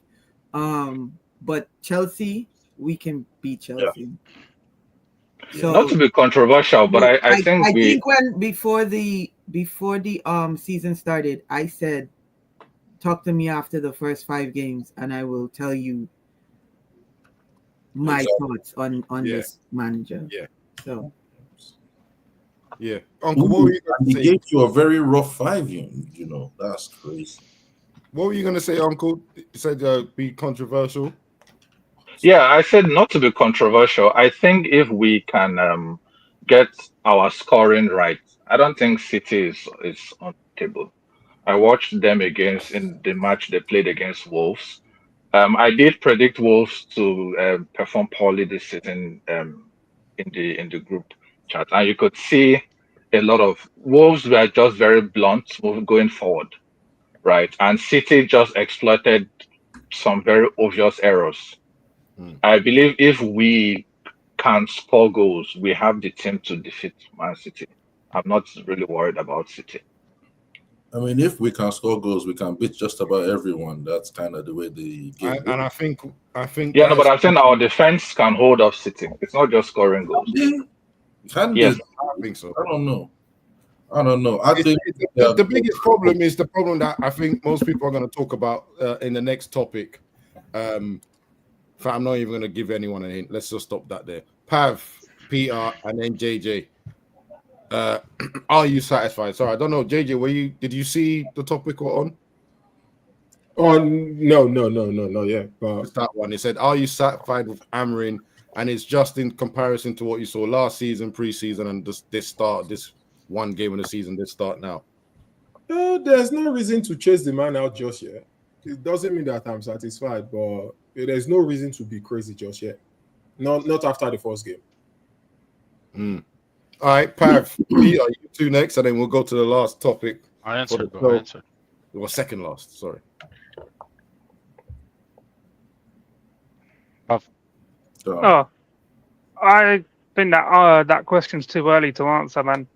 But Chelsea, we can beat Chelsea. Yeah. So Not to be controversial, but I think I we think when before the season started, I said, talk to me after the first 5 games, and I will tell you my thoughts on this manager. Yeah. So yeah. Uncle, what were you And gonna he say? gave you a very rough 5, you know. That's crazy. What were you gonna say, Uncle? You said be controversial. Yeah, I said not to be controversial. I think if we can get our scoring right, I don't think City is on the table. I watched them in the match they played against Wolves. I did predict Wolves to perform poorly this season in the group chat, and you could see a lot of Wolves were just very blunt going forward, right? And City just exploited some very obvious errors. I believe if we can score goals, we have the team to defeat Man City. I'm not really worried about City. I mean, if we can score goals, we can beat just about everyone. That's kind of the way the game goes. And I think Yeah, no, but I'm saying our defense can hold off City. It's not just scoring goals. Can Yes. they? I think so. I don't know. I think The biggest problem is the problem that I think most people are going to talk about in the next topic. I'm not even going to give anyone a hint. Let's just stop that there. Pav, Peter, and then JJ. Are you satisfied? Sorry, I don't know. JJ, did you see the topic we're on? Oh no, yeah. But It's that one. It said, "Are you satisfied with Amarin?" And it's just in comparison to what you saw last season, preseason, and this one game of the season, this start now. there's no reason to chase the man out just yet. It doesn't mean that I'm satisfied, but there's no reason to be crazy just yet. Not after the first game. All right, Pav, Peter, you 2 next, and then we'll go to the last topic. I answered, bro. I answered. Well, second last. Sorry. I think that that question's too early to answer, man.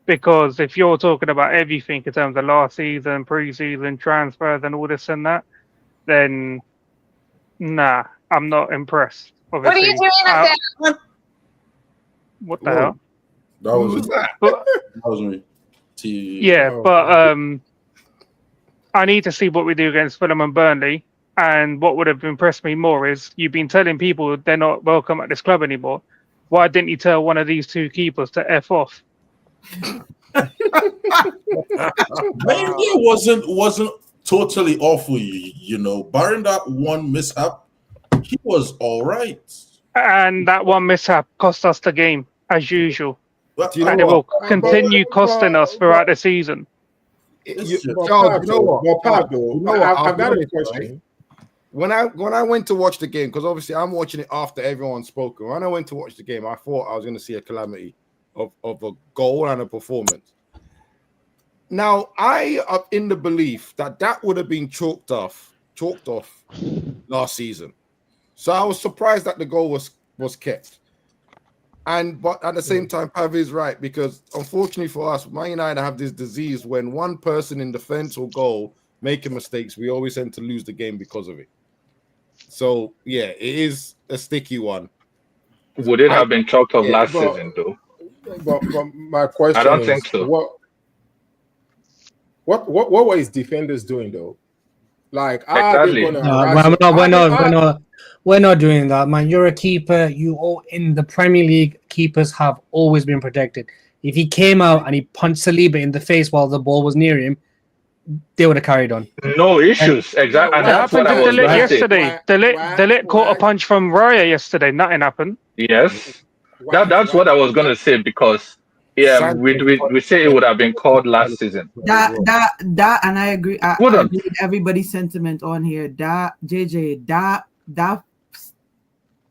Because if you're talking about everything in terms of last season, pre-season, transfers, and all this and that, then nah, I'm not impressed. What are you Obviously, doing up there? what the Whoa. hell? That was Who's that? But, that was me. T. yeah, Oh, but I need to see what we do against Fulham and Burnley. And what would have impressed me more is you've been telling people they're not welcome at this club anymore. Why didn't you tell one of these two keepers to F off? Bayindia wasn't totally awful, you know. Barring that one mishap, he was all right. And that one mishap cost us the game, as usual. But you know And it will what? continue costing us throughout the season. You, But Charles, you know what? Though, You know what? I've got I'll a be honest, question. right? When I went to watch the game, because obviously I'm watching it after everyone's spoken. When I went to watch the game, I thought I was going to see a calamity of a goal and a performance. Now I am in the belief that would have been chalked off last season. So I was surprised that the goal was kept. But at the same time, Pav is right, because unfortunately for us, Man United have this disease when one person in defense or goal making mistakes, we always tend to lose the game because of it. So yeah, it is a sticky one. Would it have been chalked off last but- season, though? But my question I don't is, think so. What were his defenders doing though? Like, Exactly. We're not doing that, man. You're a keeper. You all in the Premier League, keepers have always been protected. If he came out and he punched Saliba in the face while the ball was near him, they would have carried on. No issues, exactly. And What that's happened what to I was Delit going to say. yesterday? Delit caught a punch from Raya yesterday. Nothing happened. Yes, that's what I was going to say, because we say it would have been called last season. That and I agree. I Hold on. agree with everybody's sentiment on here. That that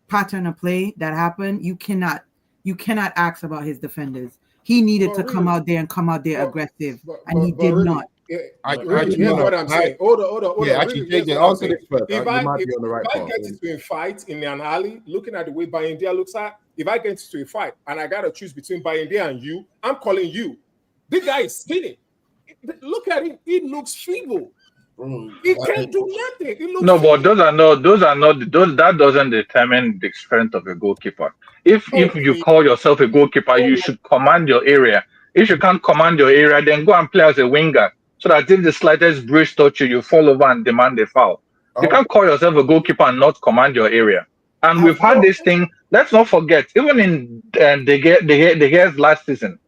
pattern of play that happened, you cannot ask about his defenders. He needed to come out there aggressive, and he did not. Here's what I'm saying. Hold on. Yeah, actually, Here's JJ, what I'm answer saying. this first. If You I might be on the right path. get into a fight in an alley, looking at the way Bayindia looks at, if I get into a fight and I gotta choose between Bayindia and you, I'm calling you. This guy is skinny. Look at him. He looks feeble. He can't do nothing. He looks No, but feeble. that doesn't determine the strength of a goalkeeper. If you call yourself a goalkeeper, you should command your area. If you can't command your area, then go and play as a winger, so that if the slightest breeze touch you fall over and demand a foul. You can't call yourself a goalkeeper and not command your area. And we've had this thing. Let's not forget, even in the Gears last season,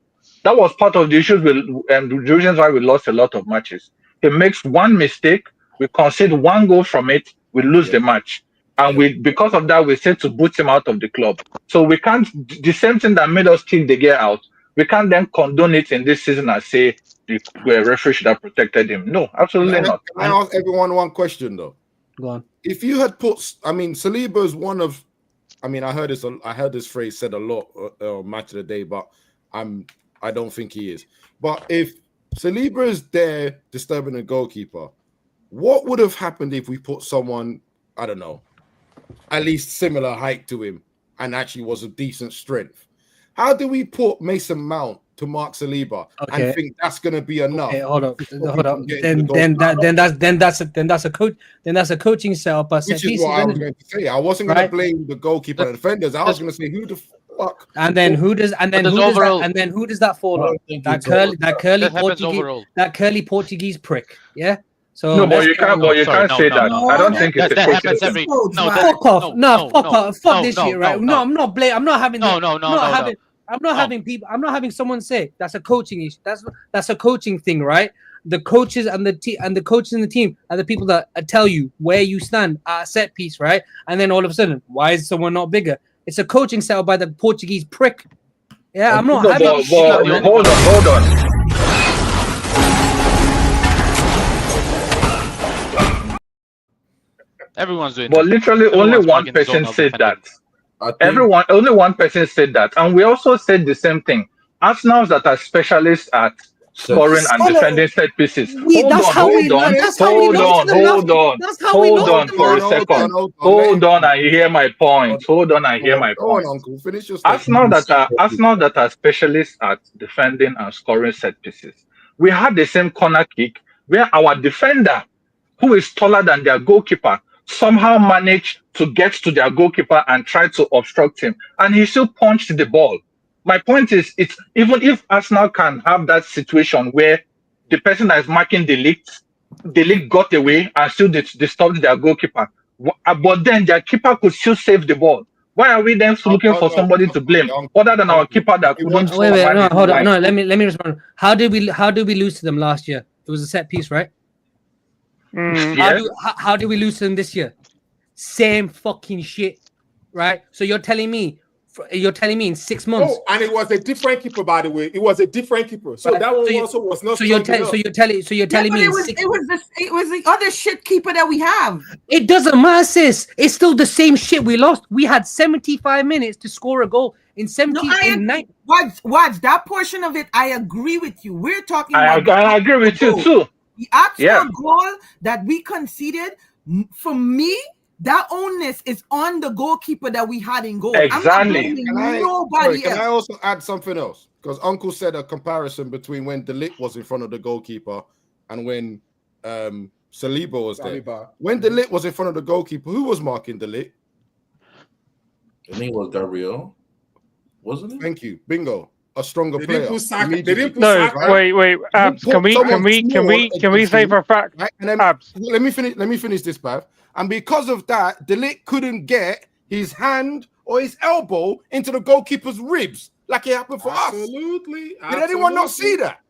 that was part of the issues and the reasons why we lost a lot of matches. He makes one mistake, we concede one goal from it, we lose the match. And because of that, we said to boot him out of the club. So we can't, the same thing that made us kick the gear out, we can't then condone it in this season and say the referee should have protected him. No, absolutely not. Can I ask everyone one question though? Go on. If you had Saliba is one of, I heard this phrase said a lot match of the day, but I don't think he is. But if Saliba is there disturbing the goalkeeper, what would have happened if we put someone, I don't know, at least similar height to him and actually was of decent strength? How do we put Mason Mount to mark Saliba and think that's going to be enough? Okay, hold on. Then that's a coaching setup. Which is what I was going to say. I wasn't going to blame the goalkeeper and defenders. I was going to say who the fuck. And then who does that fall on? That curly Portuguese prick. Yeah. So no, but you can't say that. I don't think it's that happens every. No, fuck off. No, fuck off. Fuck this shit, right? No, I'm not having. I'm not having someone say that's a coaching issue. That's a coaching thing, right? The coaches and the coaches in the team are the people that tell you where you stand at a set piece, right? And then all of a sudden, why is someone not bigger? It's a coaching setup by the Portuguese prick. Yeah, I'm not having. Hold on. Everyone's doing. But literally, only one person said that. Only one person said that, and we also said the same thing. Arsenals that are specialists at scoring and defending set pieces. Hold That's on, how we hold on, that's how we hold lost on, them last. hold on, That's how we hold lost on them for a last second. season. Hold on and hear my point. Hold on and hear my Go on, point. Uncle. Finish your statement. Arsenal that are specialists at defending and scoring set pieces. We had the same corner kick where our defender, who is taller than their goalkeeper, somehow managed to get to their goalkeeper and try to obstruct him, and he still punched the ball. My point is, it's even if Arsenal can have that situation where the person that is marking the league got away and still disturbed their goalkeeper, but then their keeper could still save the ball. Why are we then looking for somebody to blame other than our keeper that couldn't? Wait, no, hold on, no, let me respond. How did we lose to them last year? It was a set piece, right? Yes. How do we lose to them this year? Same fucking shit, right? So you're telling me in 6 months? Oh, and it was a different keeper, by the way. It was a different keeper. So Right. that one So you- also was not. So you're telling me it was the other shit keeper that we have. It doesn't matter, sis. It's still the same shit we lost. We had 75 minutes to score a goal in 9. Watch that portion of it. I agree with you. We're talking I agree with you too. The actual goal that we conceded, for me, that onus is on the goalkeeper that we had in goal. Exactly. Can I also add something else? Because Uncle said a comparison between when De Ligt was in front of the goalkeeper and when Saliba was there. When De Ligt was in front of the goalkeeper, who was marking De Ligt? I think it was Gabriel, wasn't it? Thank you. Bingo. A stronger They player. didn't put Saka. They immediately. didn't put No, Saka. wait. Abs, can we say for a fact? Right? And then, Abs. let me finish this, Bav. And because of that, De Ligt couldn't get his hand or his elbow into the goalkeeper's ribs like it happened for us. Absolutely. Did anyone not see that?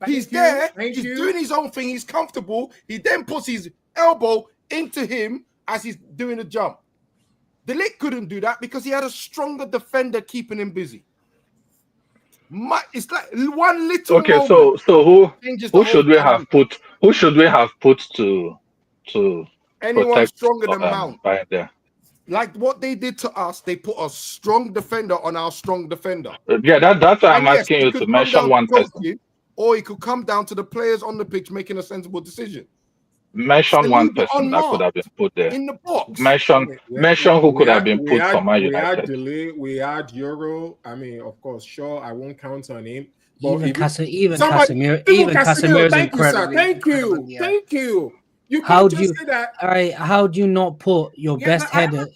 He's there. Thank He's you. doing his own thing. He's comfortable. He then puts his elbow into him as he's doing a jump. De Ligt couldn't do that because he had a stronger defender keeping him busy. It's like one little. Okay, moment so changes the who should whole we have put? Who should we have put to anyone protect stronger than Mount? by there? Like what they did to us, they put a strong defender on our strong defender. Yeah, that's why I'm And yes, asking it you could to come mention down one to person. coaching, or it could come down to the players on the pitch making a sensible decision. Mention one Saliba person that could have been put there. in the box. Mention who could have been put for Man We had United. delay. We had Euro. I mean, of course, sure, I won't count on him. But Even Casemiro, Casemiro. is Thank you, sir. incredible. Thank you. You How can't do you? just say that. All right. How do you not put your best header?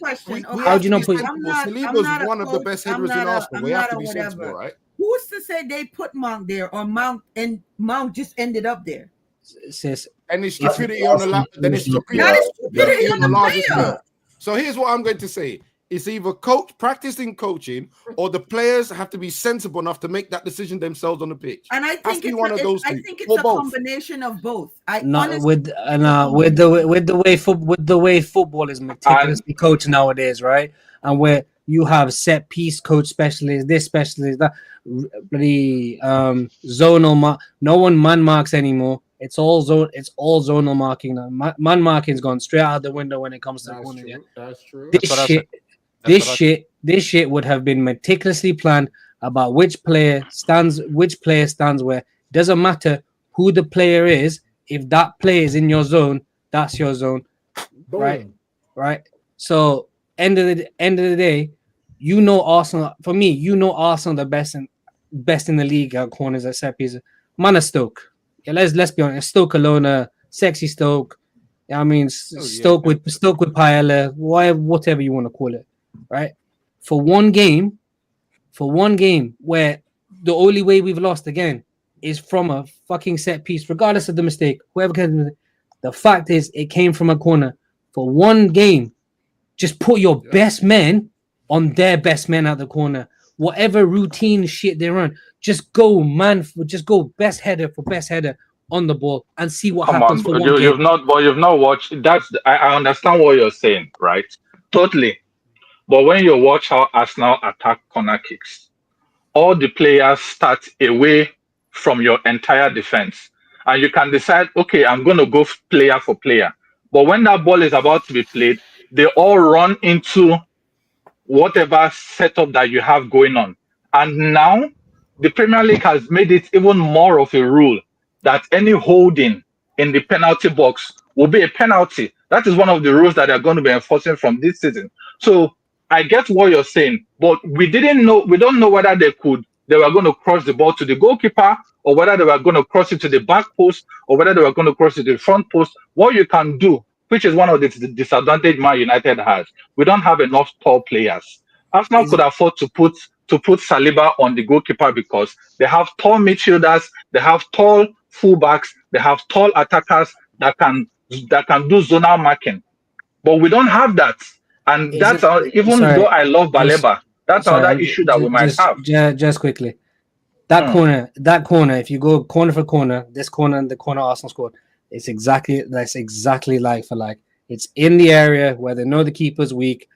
How do you not put? Saliba's one of the best headers in Arsenal. We have to be sensible, right? Who's to say they put Mount there or Mount just ended up there? Sis, and it's stupidity on the lap. Then it's stupidity on the larger scale. So here's what I'm going to say: it's either practicing coaching, or the players have to be sensible enough to make that decision themselves on the pitch. And I think it's one of those I two, think it's or a both. combination of both. with the way football is meticulously coached nowadays, right? And where you have set piece coach specialists, this specialist, that bloody zonal no one man marks anymore. It's all zonal marking now. Man marking's gone straight out the window when it comes to the corner. Yeah. That's true. This shit would have been meticulously planned about which player stands where. Doesn't matter who the player is. If that player is in your zone, that's your zone. Boom. Right. So end of the day, you know Arsenal. For me, you know Arsenal the best in the league at corners at set pieces. Man of Stoke. Yeah, let's be honest. Stoke alone, sexy Stoke. I mean, Stoke with Paella, whatever you want to call it, right? For one game where the only way we've lost again is from a fucking set piece, regardless of the mistake. Whoever can, the fact is, it came from a corner. For one game, just put your best men on their best men at the corner. Whatever routine shit they run, just go best header for best header on the ball and see what happens for one game. You've not watched. I understand what you're saying, right? Totally. But when you watch how Arsenal attack corner kicks, all the players start away from your entire defense, and you can decide, okay, I'm going to go player for player. But when that ball is about to be played, they all run into whatever setup that you have going on. And now, the Premier League has made it even more of a rule that any holding in the penalty box will be a penalty. That is one of the rules that they're going to be enforcing from this season. So I get what you're saying, but we don't know whether they were going to cross the ball to the goalkeeper, or whether they were going to cross it to the back post, or whether they were going to cross it to the front post. What you can do, which is one of the disadvantage Man United has, we don't have enough tall players. Arsenal could afford to put Saliba on the goalkeeper because they have tall midfielders, they have tall fullbacks, they have tall attackers that can do zonal marking. But we don't have that. And that's even though I love Baleba, that's another issue that we might have. Just quickly. That corner, if you go corner for corner, this corner and the corner Arsenal scored, that's exactly like for like. It's in the area where they know the keeper's weak.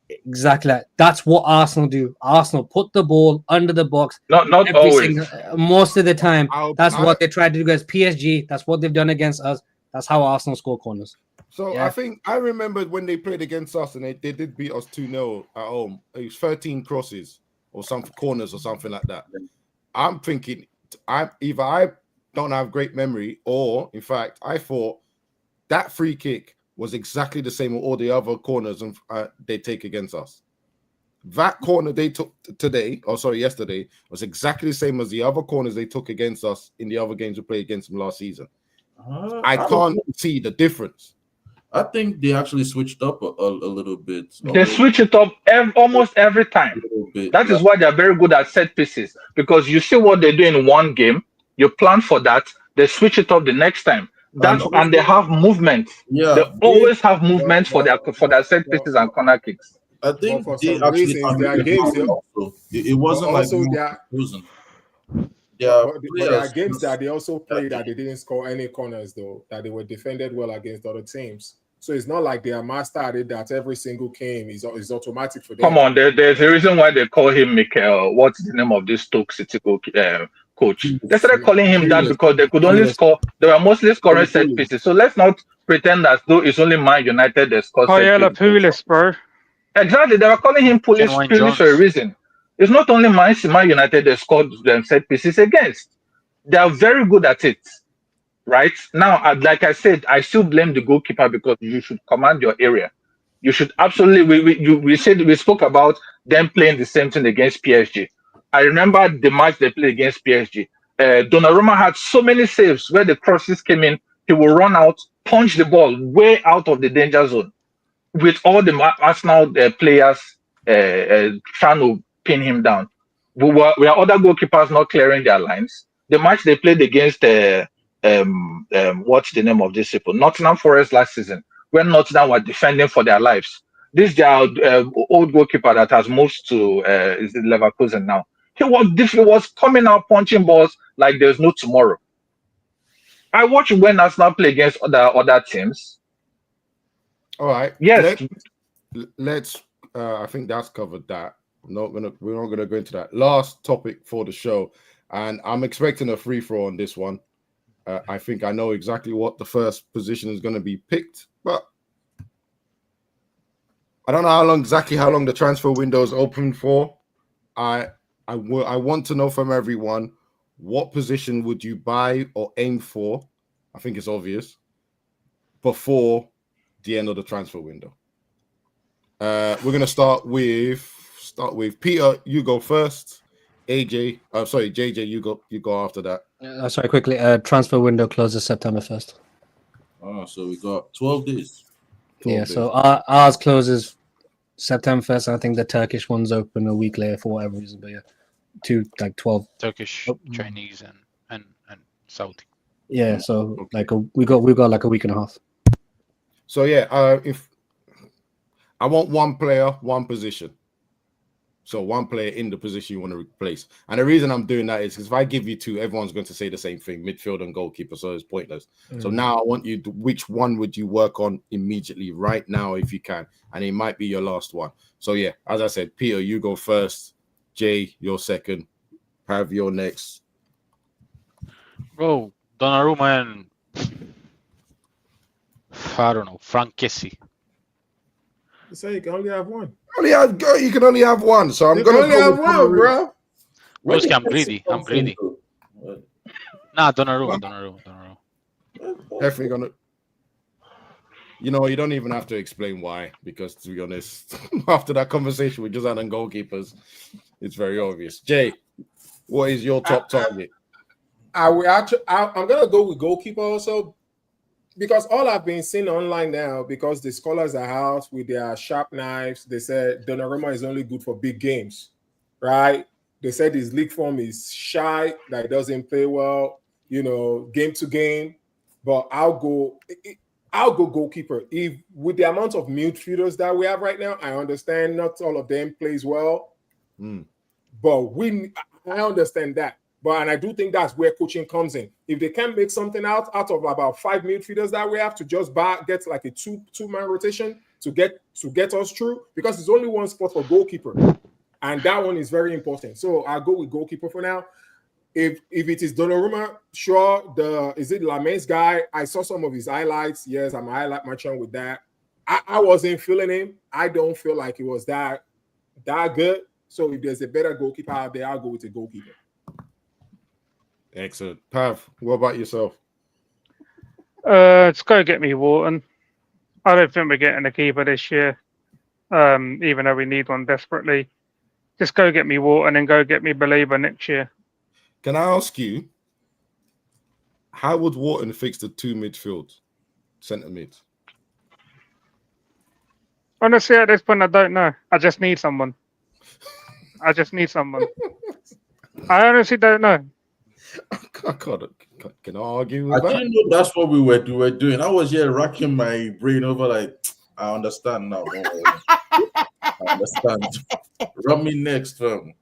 Exactly. That's what Arsenal do. Arsenal put the ball under the box. Not always. Most of the time. That's what they try to do against PSG. That's what they've done against us. That's how Arsenal score corners. So I think I remember when they played against us and they did beat us 2-0 at home. It was 13 crosses or some corners or something like that. I'm thinking I don't have great memory, or in fact, I thought that free kick was exactly the same with all the other corners they take against us. That corner they took yesterday, was exactly the same as the other corners they took against us in the other games we played against them last season. I can't see the difference. I think they actually switched up a little bit. They switch it up almost every time. That is why they're very good at set pieces, because you see what they do in one game, you plan for that, they switch it up the next time. And they have movement. Yeah, they always have movement for their set pieces and corner kicks. I think for they some actually reasons, their games, it wasn't like losing. There are games that they also played that they didn't score any corners, though, that they were defended well against other teams. So it's not like they are master at it that every single game is automatic for them. Come on, there's a reason why they call him Mikel. What's the name of this Stoke City coach? They started calling him that because they could only score. They were mostly scoring set pieces. So let's not pretend as though it's only Man United that scores set pieces. Pulis, bro. Exactly, they were calling him Pulis for a reason. It's not only Man United that scored them set pieces against. They are very good at it. Right now, like I said, I still blame the goalkeeper because you should command your area. You should absolutely. We spoke about them playing the same thing against PSG. I remember the match they played against PSG. Donnarumma had so many saves where the crosses came in. He will run out, punch the ball way out of the danger zone, with all the Arsenal players trying to pin him down. We are other goalkeepers not clearing their lines. The match they played against. What's the name of this people? Nottingham Forest last season, when Nottingham were defending for their lives. This their old goalkeeper that has moved to is Leverkusen now. He was coming out punching balls like there's no tomorrow. I watched when Arsenal play against other teams. All right. Yes. Let's. I think that's covered that. We're not gonna go into that. Last topic for the show, and I'm expecting a free throw on this one. I think I know exactly what the first position is going to be picked, but I don't know how long the transfer window is open for. I want to know from everyone, what position would you buy or aim for? I think it's obvious before the end of the transfer window. We're going to start with Peter. You go first. JJ, you go after that. Sorry, quickly. Transfer window closes September 1st. Oh, so we got 12 days. 12 days. So ours closes September 1st. I think the Turkish one's open a week later for whatever reason. But yeah, 12. Turkish, Chinese, and Saudi. Yeah, so we got like a week and a half. So yeah, if I want one player, one position. So one player in the position you want to replace. And the reason I'm doing that is because if I give you two, everyone's going to say the same thing, midfield and goalkeeper, so it's pointless. So now I want you to, which one would you work on immediately right now if you can? And it might be your last one. So yeah, as I said, Peter, you go first. Jay, you're second. Pav, you're next. Bro, Donnarumma and I don't know, Frank Kessie. You say you can only have one. You can only have one. So I'm going to only have one, bro. Broski, I'm greedy. I'm greedy. Nah, Donnarumma. Definitely gonna. You know, you don't even have to explain why, because to be honest, after that conversation with Jazan and goalkeepers, it's very obvious. Jay, what is your top target? I'm gonna go with goalkeeper also, because all I've been seeing online now, because the scholars are out with their sharp knives, they said Donnarumma is only good for big games, right? They said his league form is shy, that he doesn't play well, game to game. But I'll go goalkeeper. If with the amount of midfielders that we have right now, I understand not all of them plays well, but I understand that. And I do think that's where coaching comes in. If they can make something out of about 5 midfielders that we have to just get like a two-man rotation to get us through, because it's only one spot for goalkeeper, and that one is very important. So I'll go with goalkeeper for now. If it is Donnarumma, sure. Is it Lamaine's guy? I saw some of his highlights. Yes, I'm a highlight merchant with that. I wasn't feeling him. I don't feel like he was that good. So if there's a better goalkeeper out there, I'll go with a goalkeeper. Excellent. Pav, what about yourself? Let's go get me Wharton. I don't think we're getting a keeper this year, even though we need one desperately. Just go get me Wharton and go get me Belieber next year. Can I ask you, how would Wharton fix the 2 midfield, centre mid? Honestly, at this point, I don't know. I just need someone. I honestly don't know. Can I argue with I that? didn't know that's what we were doing. I was here racking my brain over like, I understand now. I understand. Run me next, fam.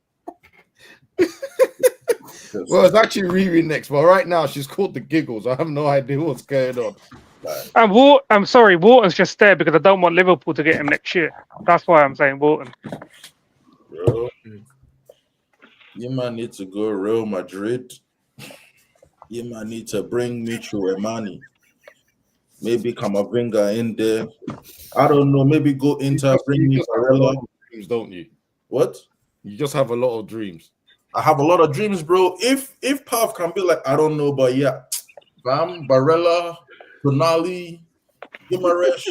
Well, it's actually Riri next, but right now she's called the giggles. I have no idea what's going on. I'm sorry, Wharton's just there because I don't want Liverpool to get him next year. That's why I'm saying Wharton. Bro, you might need to go Real Madrid. You might need to bring Micho Emani. Maybe Kamavinga in there. I don't know. Maybe go Inter, bring me Barella. Dreams, don't you? What? You just have a lot of dreams. I have a lot of dreams, bro. If Pav can be like, I don't know, but yeah, Bam, Barella, Tonali, Guimaraes.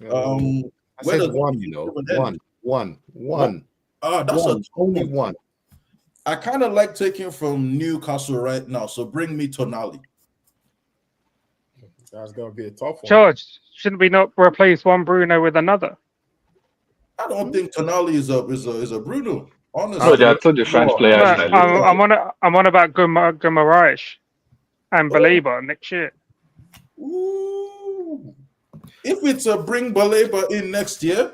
I said one, one. That's only one. I kind of like taking from Newcastle right now, so bring me Tonali. That's gonna be a tough one. George, shouldn't we not replace one Bruno with another? I don't think Tonali is a Bruno. Honestly, No, there are 2 different players. I'm on about Guimaraes and Belieber next year. Ooh. If it's a bring Belieber in next year,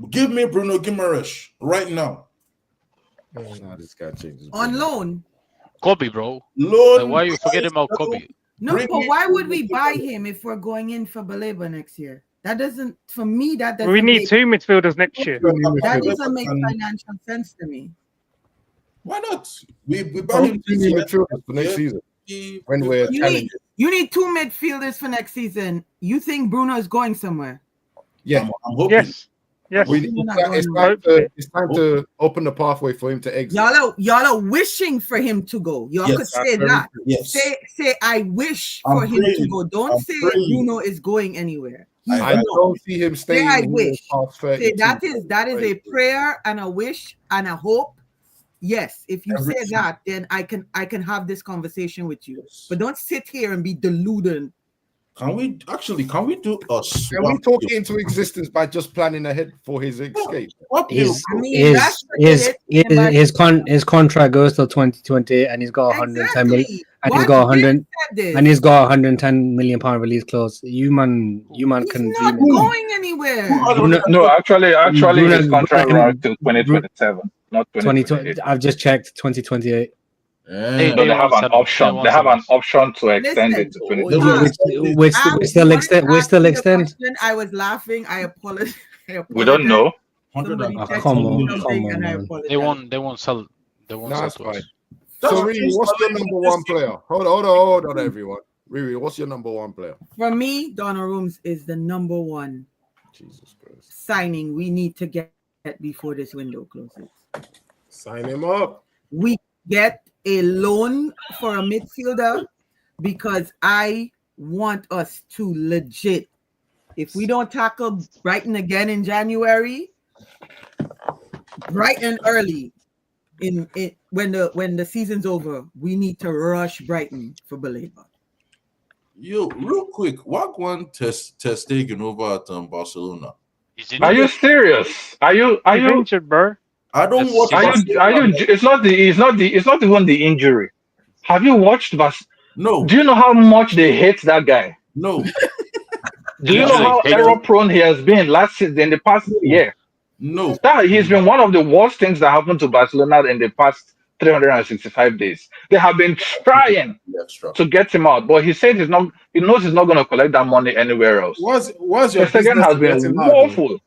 give me Bruno Guimaraes right now. This guy changes. On loan. Kobe, bro. Loan. Like, why are you forgetting about Kobe? No, but why would we buy him if we're going in for Belieber next year? That doesn't, for me, that doesn't. We need 2 midfielders next year. That doesn't make financial sense to me. Why not? We buy him for next season. When we're you need 2 midfielders for next season. You think Bruno is going somewhere? Yeah, I'm hoping. Yes. It's time to open the pathway for him to exit. Y'all are wishing for him to go. Y'all could say that. Yes. Say I wish for him to go. Don't say Bruno is going anywhere. I don't see him staying. Say I wish. Say that is a prayer and a wish and a hope. Yes, if you say that, then I can have this conversation with you. But don't sit here and be deluded. Can we do a swap? Can we talk it into existence by just planning ahead for his escape? His contract goes till 2020, and he's got 110 million, and he's got 110 million pound release clause. You man can not dream going anywhere. No, actually, his contract runs till 2027, not 2028. I've just checked 2028. They have an option. They have an option to extend it to 2028. We still extend. I was laughing. I apologize. We don't know. Come on. They won't sell. They won't sell to us. So, Riri, what's your number 1 player? Hold on, everyone. Riri, what's your number 1 player? For me, Donnarumma is the number 1 Jesus Christ. signing we need to get before this window closes. Sign him up. We get a loan for a midfielder because I want us to legit. If we don't tackle Brighton again in January, bright and early, in when the season's over, we need to rush Brighton for Baleba. Yo, real quick, Wagwan test taking over at Barcelona. Are you serious? Are you injured, bro? I don't watch. Are you? It's not even the injury. Have you watched No. Do you know how much they hate that guy? No. Do you know how error prone he has been in the past year? No. He's been one of the worst things that happened to Barcelona in the past 365 days. They have been trying to get him out, but he said he knows he's not going to collect that money anywhere else. What's your the second has been woeful.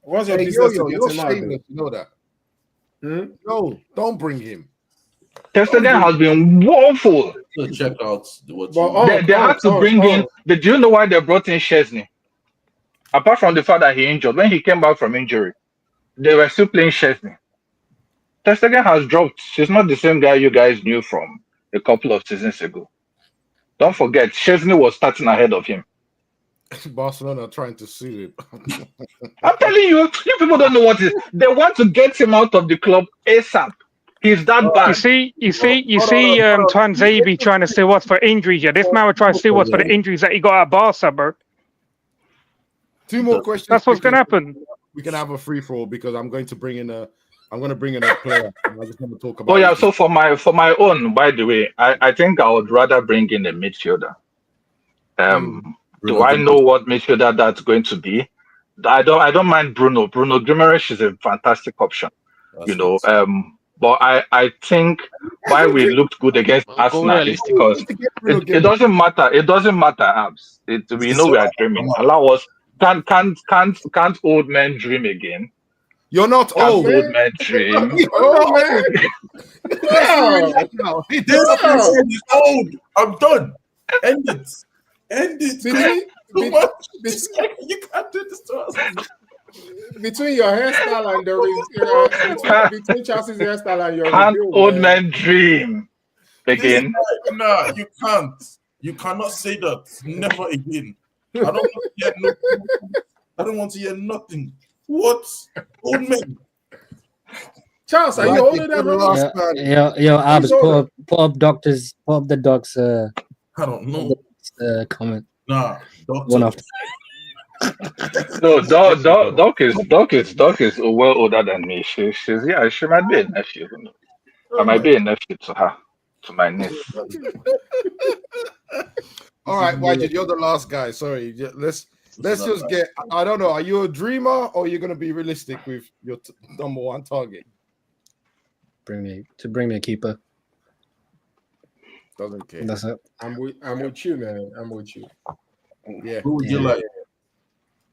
What's your business to you're get him out? shameless, you know that. No, don't bring him. Testegen has been woeful. So check out what they had to bring in. Do you know why they brought in Chesney? Apart from the fact that he injured, when he came back from injury, they were still playing Chesney. Testegen has dropped. He's not the same guy you guys knew from a couple of seasons ago. Don't forget, Chesney was starting ahead of him. Barcelona are trying to sue him. I'm telling you, you people don't know what it is. They want to get him out of the club ASAP. He's that bad. You see, Twanzebe trying to sue us for injuries. Yeah, this man will try to sue us for the injuries that he got at Barca, bro. Two more questions. That's what's gonna happen. We can have a free for all because I'm going to bring in a player. And I just want to talk about. Oh yeah, so for my own, by the way, I think I would rather bring in a midfielder. Do I know what midfielder that's going to be? I don't mind Bruno. Bruno Guimaraes is a fantastic option. But I think why we looked good against Arsenal is because it doesn't matter. It doesn't matter, Abs. We know we are dreaming. Allow us. Can't old men dream again? You're not old. Old men dream. Oh man! He's old. I'm done. End it. You can't do this to us. Between your hairstyle and between Chelsea's hairstyle and your can't old man dream again? Nah, you can't. You cannot say that. Never again. I don't want to hear nothing. What? Old man. Charles, are you older than us? Yo, Abs, pull up the docs. I don't know. Comment. Nah, one after. No, Doc is well older than me. She might be a nephew. I might be a nephew to her, to my niece. All right, Wajid, you're the last guy. Sorry, let's just get. I don't know. Are you a dreamer or are you going to be realistic with your number one target? Bring me a keeper. Doesn't care. That's it. I'm with you, man. I'm with you. Yeah. Who would you like?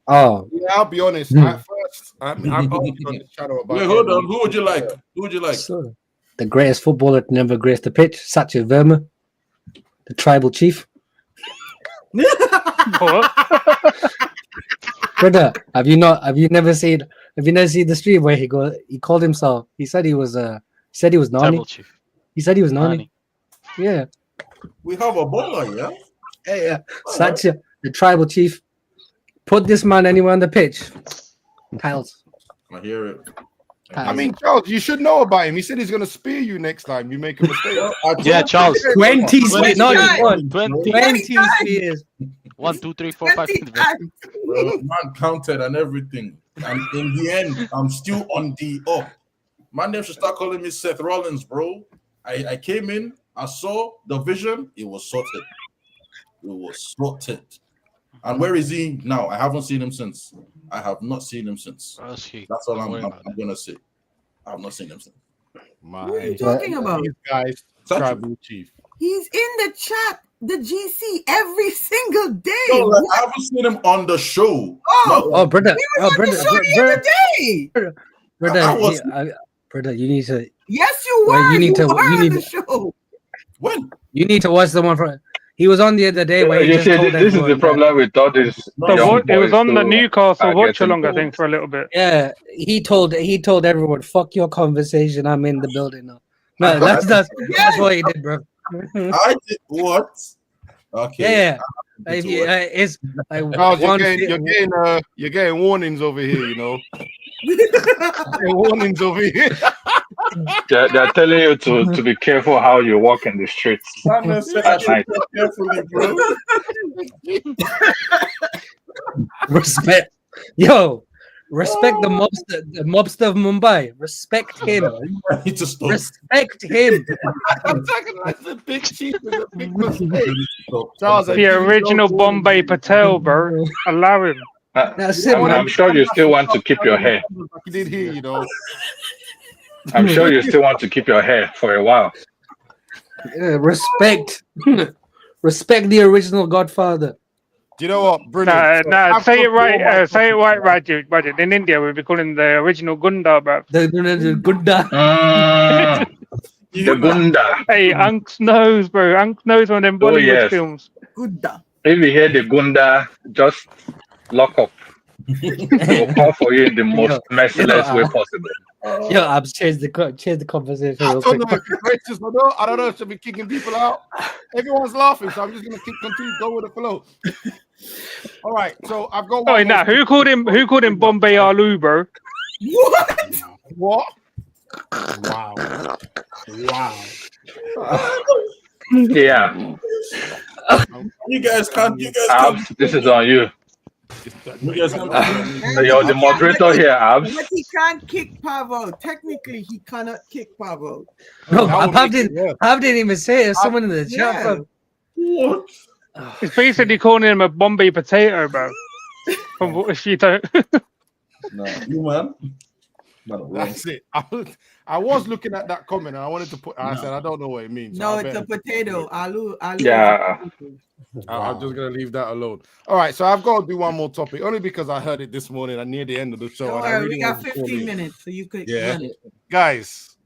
Oh, yeah, I'll be honest. At first, I'm on this channel about. Wait, hold on. Who would you like? Who would you like? So, the greatest footballer to never grace the pitch, Satya Verma, the tribal chief. Brother, have you never seen the stream where he called himself? He said he was Nani. He said he was Nani. Yeah. We have a baller, yeah. Yeah. Satya, the tribal chief. Put this man anywhere on the pitch. Tiles. I hear it. I mean, Charles, you should know about him. He said he's going to spear you next time you make a mistake. Yeah, Charles. 20 spears. No, just one. 20 spears. 1, 2, 3, 4, 5. Man counted and everything. And in the end, I'm still on the up. My name should start calling me Seth Rollins, bro. I came in, I saw the vision, it was sorted. And where is he now? I haven't seen him since. I have not seen him since. That's all I'm gonna say. I have not seen him since. What are you talking about? These guys, tribal chief. He's in the chat, the GC, every single day. No, like, I haven't seen him on the show. Brother. He was on the show the other day. Brother, you need to. Yes, you were. You need on the show. When? You need to watch the one from. He was on the other day where you see, this is the problem with all this. It was on the Newcastle watch along, I think, for a little bit. Yeah, he told everyone, "Fuck your conversation. I'm in the building now." No, that's what he did, bro. I did what? Okay. Yeah. It's like Charles, one you're getting warnings over here, you know. Warnings over here. They're telling you to be careful how you walk in the streets Simon said I at should night. walk carefully, bro. respect. Yo, respect the mobster of Mumbai. Respect him. I need to stop. Respect him. I'm talking like the big chief with the big mistake. Charles, The original Bombay Patel, bro. Allow him. That's it, I'm sure you still want to keep your hair. You did here, you know. I'm sure you still want to keep your hair for a while. Yeah, respect. Respect the original Godfather. Do you know what? Brilliant. Nah, say it right, Raju. In India, we'll be calling the original Gunda, bro. The Gunda. The Gunda. Hey, Unc knows, bro. Unc knows one of them Bollywood films. Gunda. If you hear the Gunda, just lock up. They will call for you in the most merciless way possible. Yo, Abs, change the conversation. I Real don't quick. know if it's racist or not. I don't know if should be kicking people out. Everyone's laughing, so I'm just gonna continue going with the flow. All right, so I've got one. Oh, now who called him Bombay Aloo, bro? What? Wow. Yeah. You guys can't. This is on you. You guys can't. You're the moderator here, Abs. But he can't kick Pavo. Technically, he cannot kick Pavo. No, Pav didn't even say it. There's someone in the chat. Bro. What? It's basically calling him a Bombay potato, bro. If you don't. No, you man. That's it. I was looking at that comment and I wanted to put. I said I don't know what it means. No, it's a potato. Aloo. Yeah. I'm just gonna leave that alone. All right, so I've got to do one more topic only because I heard it this morning and near the end of the show. Don't And I worry, really we got wanted to call 15 in. minutes, so you could Yeah, run it. guys,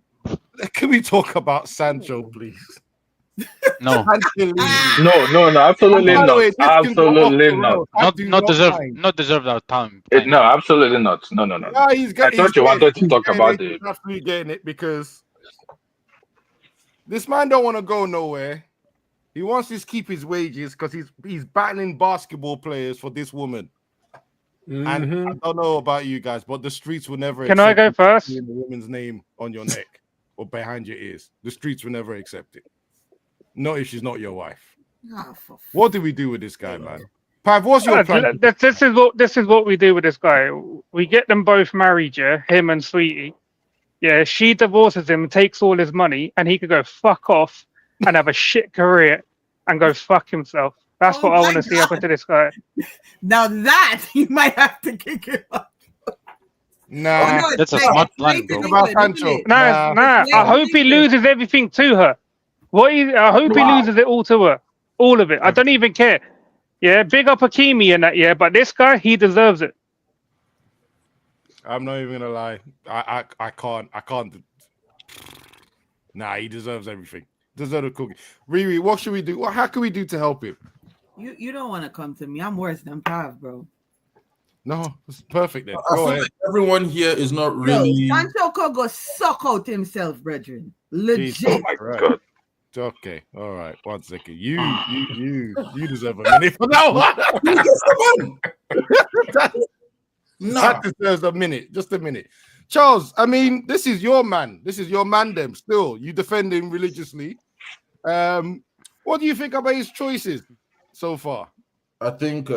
can we talk about Sancho, please? No. No, absolutely And by the not. way, this can go off Absolutely the not. road. I do Not deserve our time. No, absolutely not. No. Yeah, he's I thought you wanted to talk about it. it. He's absolutely getting it because this man don't want to go nowhere. He wants to keep his wages because he's battling basketball players for this woman. And I don't know about you guys, but the streets will never. Can I go first? The woman's name on your neck or behind your ears. The streets will never accept it. Not if she's not your wife. What do we do with this guy, man? Pav, what's your plan? This is what we do with this guy. We get them both married, yeah, him and Sweetie. Yeah, she divorces him, takes all his money, and he could go fuck off and have a shit career and go fuck himself. That's what I want to see happen to this guy. Now that he might have to kick him up. Nah, no, that's a smart plan, bro. About Sancho. Nah. I hope he loses everything to her. I hope he loses it all to her. All of it. I don't even care. Yeah, big up Hakimi and that, yeah, but this guy, he deserves it. I'm not even gonna lie. I can't. Nah, he deserves everything. Deserve a cookie. Riri, what should we do? How can we do to help him? You don't want to come to me. I'm worse than Pav, bro. No, it's perfect then. I feel like everyone here is not really. No, Sancho could go suck out himself, brethren. Legit. Jesus, right. Okay, all right. 1 second. You deserve a minute for that one. That deserves a minute. Just a minute. Charles, I mean, this is your man. This is your man. Them still, you defend him religiously. What do you think about his choices so far? I think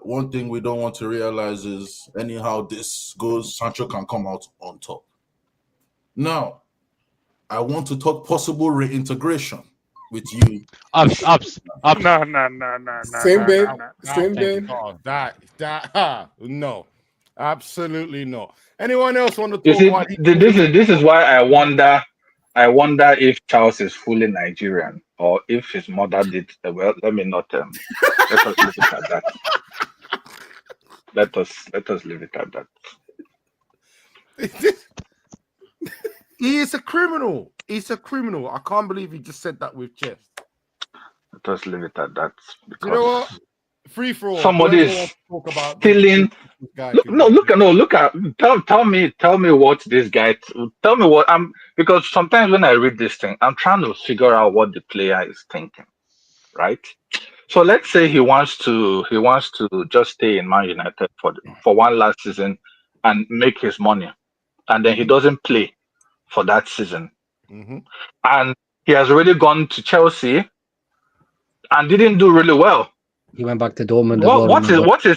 one thing we don't want to realize is anyhow this goes, Sancho can come out on top. Now, I want to talk possible reintegration with you. Ups. No. Same vein. Oh, no, absolutely not. Anyone else want to talk about this is why I wonder if Charles is fully Nigerian or if his mother did well. Let me not let us leave it at that. Let us leave it at that. He is a criminal. He's a criminal. I can't believe he just said that with chest. Let us leave it at that. You know what? Free for all. Somebody is stealing this guy Look, can no, do. look, no, look at. Tell me what this guy. Tell me what I'm because sometimes when I read this thing, I'm trying to figure out what the player is thinking, right? So let's say he wants to just stay in Man United for one last season and make his money, and then he doesn't play for that season, Mm-hmm. and he has already gone to Chelsea and didn't do really well. He went back to Dortmund as well. Remember?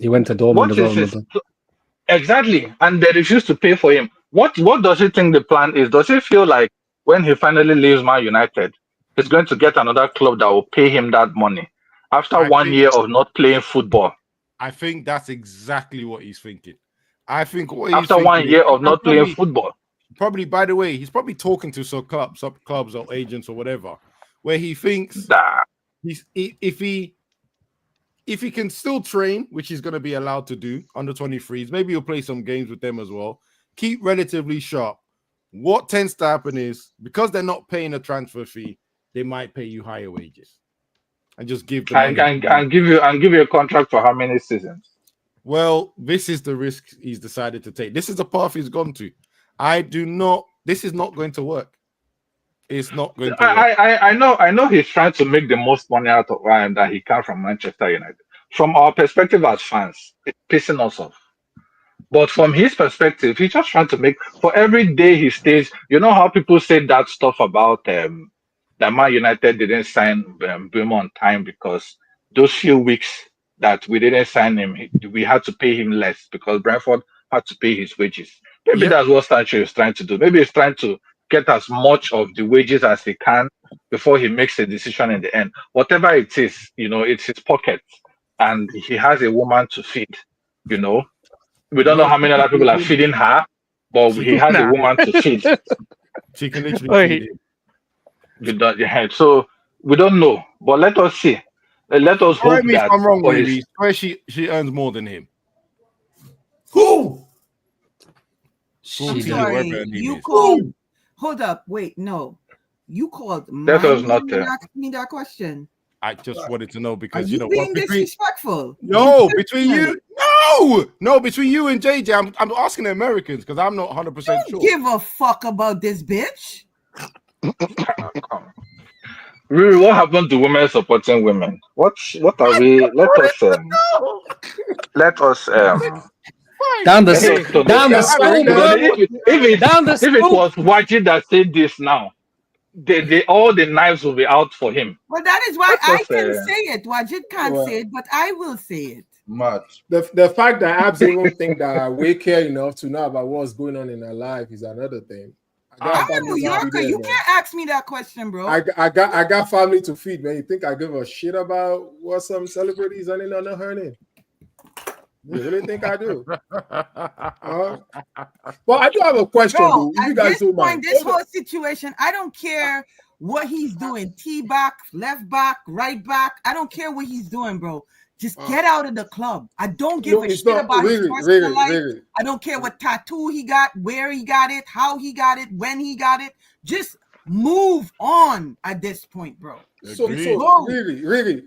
He went to Dortmund What as well. is his Remember? exactly? And they refuse to pay for him. What does he think the plan is? Does he feel like when he finally leaves Man United, he's going to get another club that will pay him that money after I 1 year of not playing football? I think that's exactly what he's thinking. I think what he's After thinking 1 is, year of and not playing football, probably, by the way, he's probably talking to some clubs or agents or whatever, where he thinks nah. if he can still train, which he's going to be allowed to do under 23s, maybe he'll play some games with them as well. Keep relatively sharp. What tends to happen is because they're not paying a transfer fee, they might pay you higher wages and just give the money. and give you a contract for how many seasons? Well, this is the risk he's decided to take. This is the path he's gone to. This is not going to work. It's not going to work. I know he's trying to make the most money out of Ryan that he can from Manchester United. From our perspective as fans, it's pissing us off. But from his perspective, he's just trying to make for every day he stays. You know how people say that stuff about that Man United didn't sign Bruno on time because those few weeks that we didn't sign him, we had to pay him less because Brentford had to pay his wages. Maybe that's what Sancho is trying to do. Maybe he's trying to get as much of the wages as he can before he makes a decision in the end. Whatever it is, it's his pocket, and he has a woman to feed. We don't know how many other people are feeding her, but he has a woman to feed. She can literally feed him. So we don't know, but let us see. Let us hope Correct me if that. I'm wrong, maybe. Where she earns more than him. Who? I'm 14 or sorry. whatever her name You is. called. Hold up. Wait. No. You called. That was not and asked me that question. I just wanted to know Are because you being disrespectful? Between you, between you and JJ, I'm asking the Americans because I'm not 100% sure. Give a fuck about this bitch. Riri, what happened to women supporting women? What are we? Let us down the if it was Waji that said this now, all the knives will be out for him. Well, that is why I can say it. Wajid can't say it, but I will say it. Much. The fact that Abs even think that we care enough to know about what's going on in her life is another thing. I'm a New Yorker. You can't ask me that question, bro. I got family to feed, man. You think I give a shit about what some celebrities on it on her name? You really think I do? Well, I do have a question, though. If you guys don't mind. This whole situation, I don't care what he's doing. T-back, left back, right back. I don't care what he's doing, bro. Just get out of the club. I don't give a shit about his personal life. I don't care what tattoo he got, where he got it, how he got it, when he got it. Just move on at this point, bro. So really,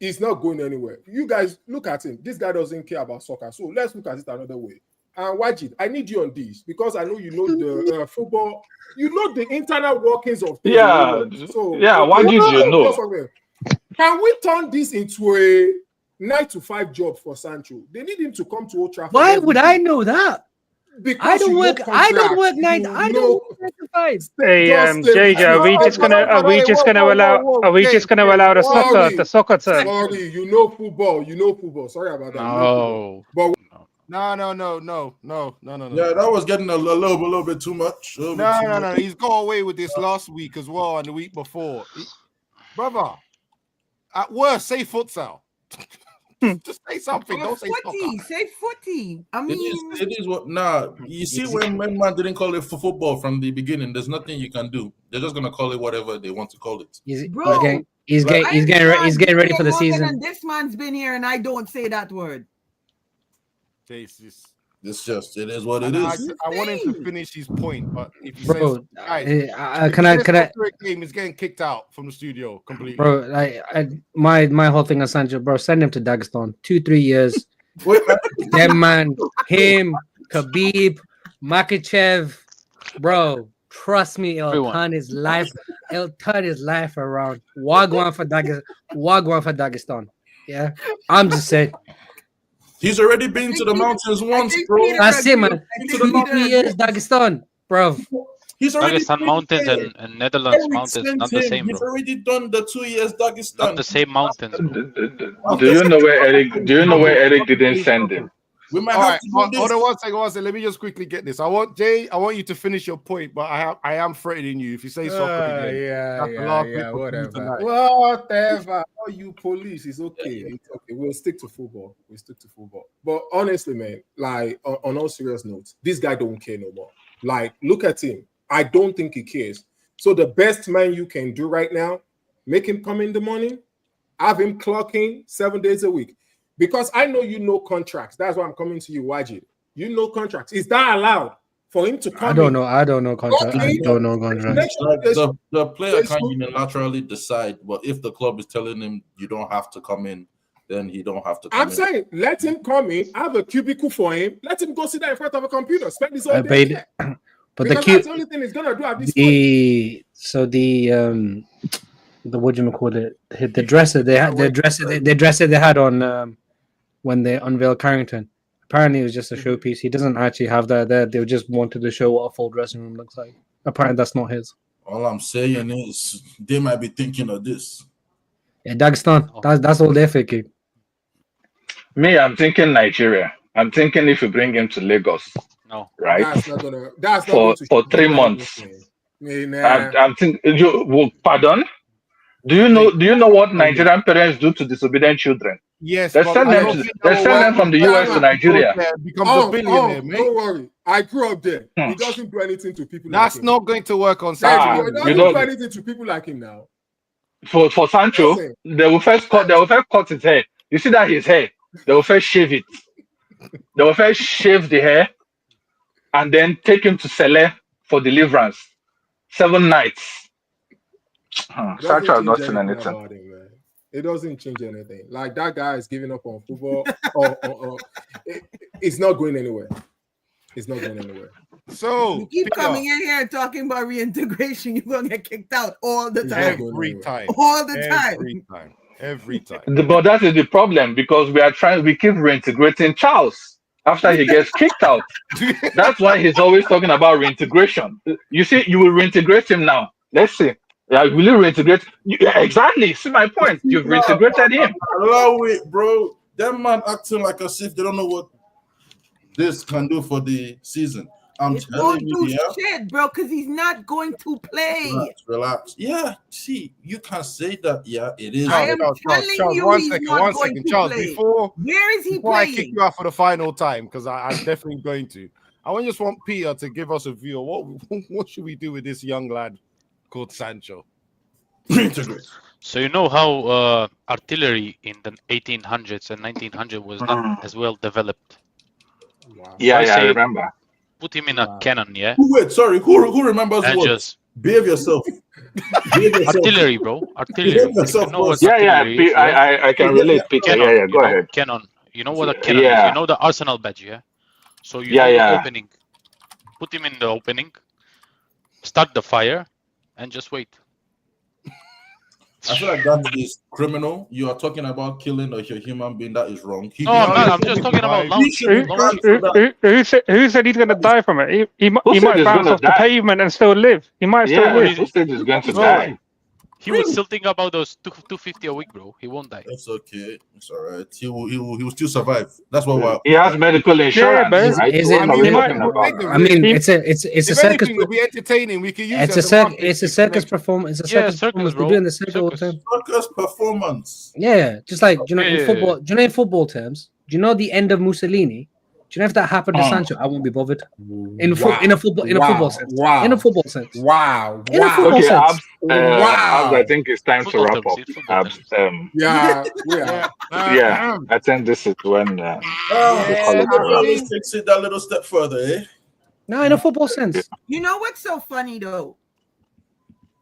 he's not going anywhere. You guys look at him. This guy doesn't care about soccer. So let's look at it another way. And Wajid, I need you on this because I know you know the football. You know the internal workings of things. Yeah. So Wajid, Can we turn this into a 9-to-5 job for Sancho? They need him to come to Old Trafford. Why would I know that? Because I don't work 9 to 5. Hey, JJ, are we just gonna allow the soccer term? Sorry, you know football. Sorry about that. No. But No. Yeah, that was getting a little bit too much. No. He's got away with this last week as well and the week before. Brother, at worst, say futsal. Just say something. Don't say footy. Say footy. I mean, it is what. Nah, you see, when man didn't call it for football from the beginning, there's nothing you can do. They're just gonna call it whatever they want to call it. He's getting ready for the season. This man's been here, and I don't say that word. It is what it is. I want him to finish his point, but if he bro, says, guys, can I? Game is getting kicked out from the studio completely. Bro, my whole thing on Sancho, bro, send him to Dagestan. 2-3 years, Them man, him, Khabib, Makachev, bro. Trust me, it'll turn his life. It'll turn his life around. Wagwan for Dagestan. Yeah, I'm just saying. He's already been to the mountains once, bro. That's it, man. 2 years Dagestan, bro. He's already Dagestan mountains and Netherlands mountains, not the same, He's bro. already done the 2 years Dagestan. Not the same mountains, bro. Do you know where Eric didn't send him? We might have to hold on one second. Let me just quickly get this. I want you to finish your point, but I am threatening you if you say something again. Whatever. Oh, you police, it's okay. It's okay. We'll stick to football. But honestly, man, like on all serious notes, this guy don't care no more. Like, look at him. I don't think he cares. So the best man you can do right now, make him come in the morning, have him clocking 7 days a week. Because I know you know contracts. That's why I'm coming to you, Wajid. You know contracts. Is that allowed for him to come? I don't know contracts. I don't know contracts. The player can't unilaterally decide, but if the club is telling him you don't have to come in, then he don't have to come in. I'm saying let him come in, have a cubicle for him, let him go sit there in front of a computer, spend his whole day there. But because that's the only thing he's gonna do at this point. The what do you call it? The dresser they had the dresser they had on when they unveiled Carrington. Apparently, it was just a showpiece. He doesn't actually have that there. They just wanted to show what a full dressing room looks like. Apparently, that's not his. All I'm saying is they might be thinking of this. Yeah, Dagestan. That's all they're thinking. Me, I'm thinking Nigeria. I'm thinking if you bring him to Lagos, right? That's not gonna. For 3 months. I'm thinking. Pardon? Do you know what Nigerian parents do to disobedient children? Yes, they send them from the US to Nigeria. Becomes a billionaire, mate. Don't worry, I grew up there. He doesn't do anything to people. That's like him. not going to work on Sancho. He doesn't do anything to people like him now. For Sancho, they will first cut his hair. You see that his hair? They will first shave it. They will first shave the hair, and then take him to Sele for deliverance. 7 nights. Sancho has not seen anything. It doesn't change anything. Like, that guy is giving up on football. It's not going anywhere. It's not going anywhere. So you keep coming in here and talking about reintegration, you're gonna get kicked out all the time. Every time. But that is the problem, because we keep reintegrating Charles after he gets kicked out. That's why he's always talking about reintegration. You see, you will reintegrate him now. Let's see. Yeah, will you reintegrate? Yeah, exactly. See my point. You've reintegrated him. Allow it, bro. That man acting like as if they don't know what this can do for the season. I'm telling you, shit, bro, because he's not going to play. Relax. Yeah, see, you can say that. Yeah, it is. I am telling you, he's not going to Charles, play. Where is he before playing? I kick you out for the final time, because I'm definitely going to. I just want Peter to give us a view of what should we do with this young lad called Sancho. So you know how artillery in the 1800s and 1900s was not as well developed. Wow. Yeah, I remember. Put him in a cannon, yeah. Who remembers and what? Just behave yourself. Artillery, bro. Artillery. I can relate, Peter. Cannon, yeah, go ahead. Cannon. You know what a cannon is? You know the Arsenal badge, yeah. So you know the opening. Put him in the opening. Start the fire, and just wait. I feel like that is criminal. You are talking about killing a human being. That is wrong. I'm just talking about launch. Who said he's going to die from it? He might bounce off the pavement and still live. He might still live. Who said he's going to die? He was still thinking about those 250 a week, bro. He won't die. It's okay. It's all right. He will still survive. That's what he has medical insurance. Right? It's a circus. Will be entertaining. We can use it's a circus performance. It's a circus performance. We're doing the circus all the time. Circus performance. Yeah, just like in football. Do you know in football terms? Do you know the end of Mussolini? Do you know if that happened to Sancho, I won't be bothered. In a football sense. Wow. In a football sense. Wow. In a football sense. I think it's time to wrap up. I think this is when let's take it that little step further, eh? No, in a football sense. You know what's so funny though?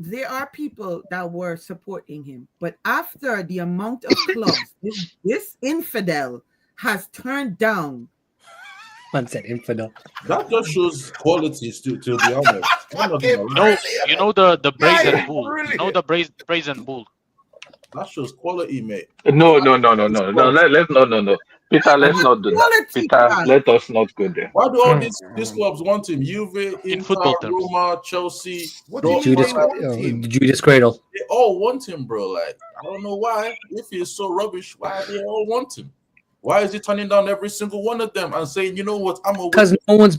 There are people that were supporting him, but after the amount of clubs this infidel has turned down. Man said infidel. That just shows qualities to be honest. I'm not gonna lie. No, you know the brazen bull. You know the brazen bull. That shows quality, mate. No. Let's no. Peter, let's not do that. Quality, Peter, man. let us not go there. Why do all these clubs want him? Juve, In Inter, football terms. Roma, Chelsea. What do you Judas, want him? Judas Cradle. They all want him, bro. Like, I don't know why. If he's so rubbish, why they all want him? Why is he turning down every single one of them and saying, you know what, I'm a Because no one's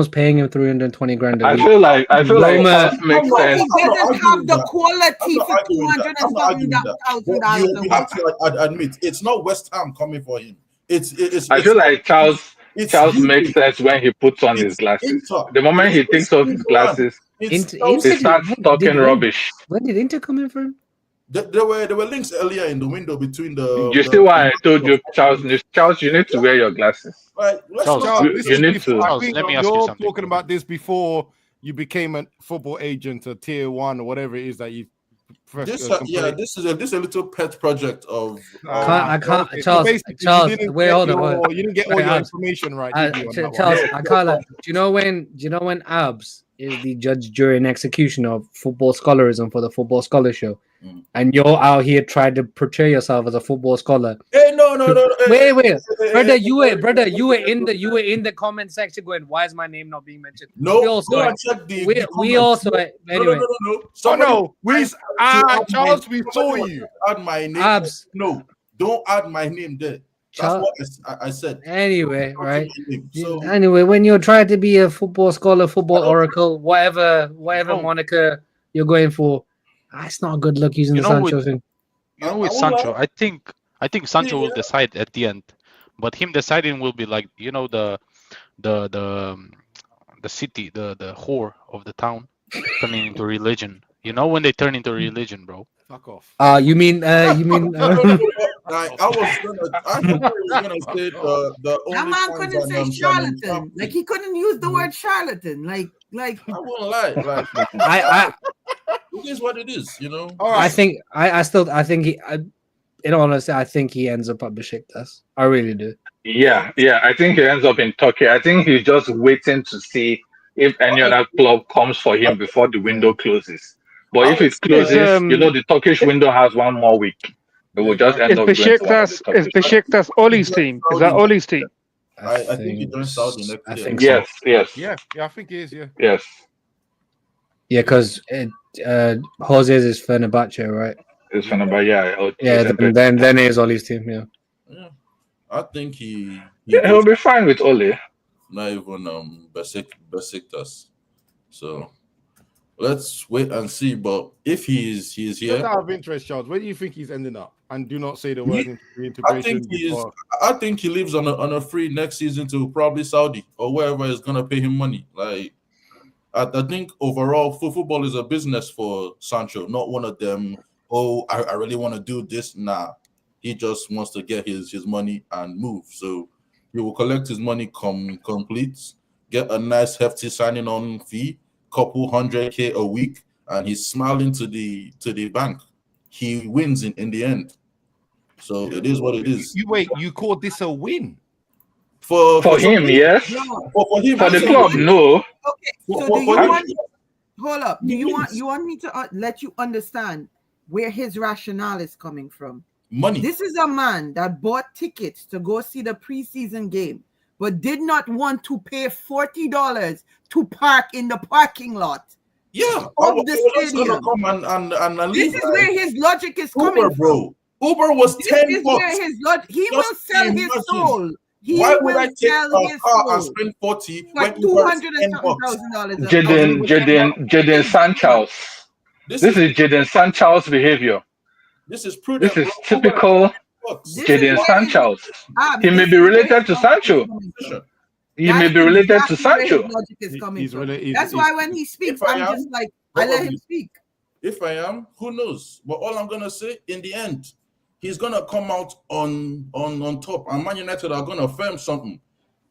paying him 320 grand a I week. feel like Roma- it makes He sense. doesn't have the quality I'm not for arguing that. I'm not arguing that. But $200,000. you have to admit, it's not West Ham coming for him. I feel like Charles it's makes sense when he puts on his glasses. Inter. The moment he takes off his glasses, It's he starts talking rubbish. When did Inter come in for him? There were links earlier in the window between the. You see why I told you, Charles, you need to wear your glasses. Right, Charles, let's you not- need to. I think Let me ask you you're something. talking about this before you became a football agent, a tier 1 or whatever it is that you. This is a little pet project of. I can't, okay. Charles. So basically, Charles, you didn't wait, get hold on. your- You didn't get all Wait, your Abs. information right, did you? On that Charles, one? I can't. Do you know when Abs is the judge, jury, and execution of football scholarism for the Football Scholar Show, and you're out here trying to portray yourself as a football scholar? Hey, no. Wait, brother, you were in the comment section going, "Why is my name not being mentioned?" No, we also, go and check the we comments. also anyway. No. Oh no, Charles, we saw Somebody you. Add my name. Abs. No, don't add my name there. That's Charles- what I said. Anyway, right? So Anyway, when you're trying to be a football scholar, football oracle, whatever moniker you're going for, it's not a good look using You the know Sancho with- thing. You know, with Sancho, I think Sancho will decide at the end, but him deciding will be like, you know, the city, the whore of the town turning into religion. You know, when they turn into religion, bro. Fuck off. You mean I was gonna say the only That man fans couldn't on, say charlatan. Like he couldn't use the word charlatan. Like I won't lie. Like it is what it is, you know. All right. I think in all honesty, I think he ends up at Besiktas. I really do. Yeah. I think he ends up in Turkey. I think he's just waiting to see if any other club comes for him before the window closes. But if it closes, the Turkish window has one more week. It will just end Is up going to one of the Turkish clubs. Besiktas Oli's team? Is that Oli's team? I think he joins Saudi next I year. think Yes. Yeah, I think it is. Yeah. Yes. Yeah, because Jose's is Fenerbahce, right? It's Fenerbahce. Yeah, then it is Oli's team. Yeah. Yeah. I think he He'll be fine with Oli. not even Besiktas. So let's wait and see. But if he's Just here, out of interest, Charles, where do you think he's ending up? And do not say the word I reintegration. think I think he leaves on a free next season to probably Saudi or wherever is gonna pay him money. Like I think overall football is a business for Sancho, not one of them. Oh, I really want to do this. Nah, he just wants to get his money and move. So he will collect his money complete, get a nice hefty signing on fee, couple $100K a week, and he's smiling to the bank. He wins in the end. So it is what it is. You called this a win? For him, yes. For him, For the club, no. okay, so do you want? Hold up. Do you want me to let you understand where his rationale is coming from? Money. This is a man that bought tickets to go see the preseason game, but did not want to pay $40 to park in the parking lot. Yeah, of the stadium. Come and This is where his logic is coming Uber, bro. Uber was This $10. is where his he will sell his soul. Why would I take a car and spend 40 for when $200,000? Jadon Sanchez. This is Jadon Sanchez behavior. This is prudent. This is typical Jadon Sanchez. He may be related to Sancho. He may be related to Sancho. That's why when he speaks, I'm just like, I let him speak. If I am, who knows? But all I'm gonna say, in the end, he's gonna come out on top, and Man United are gonna firm something.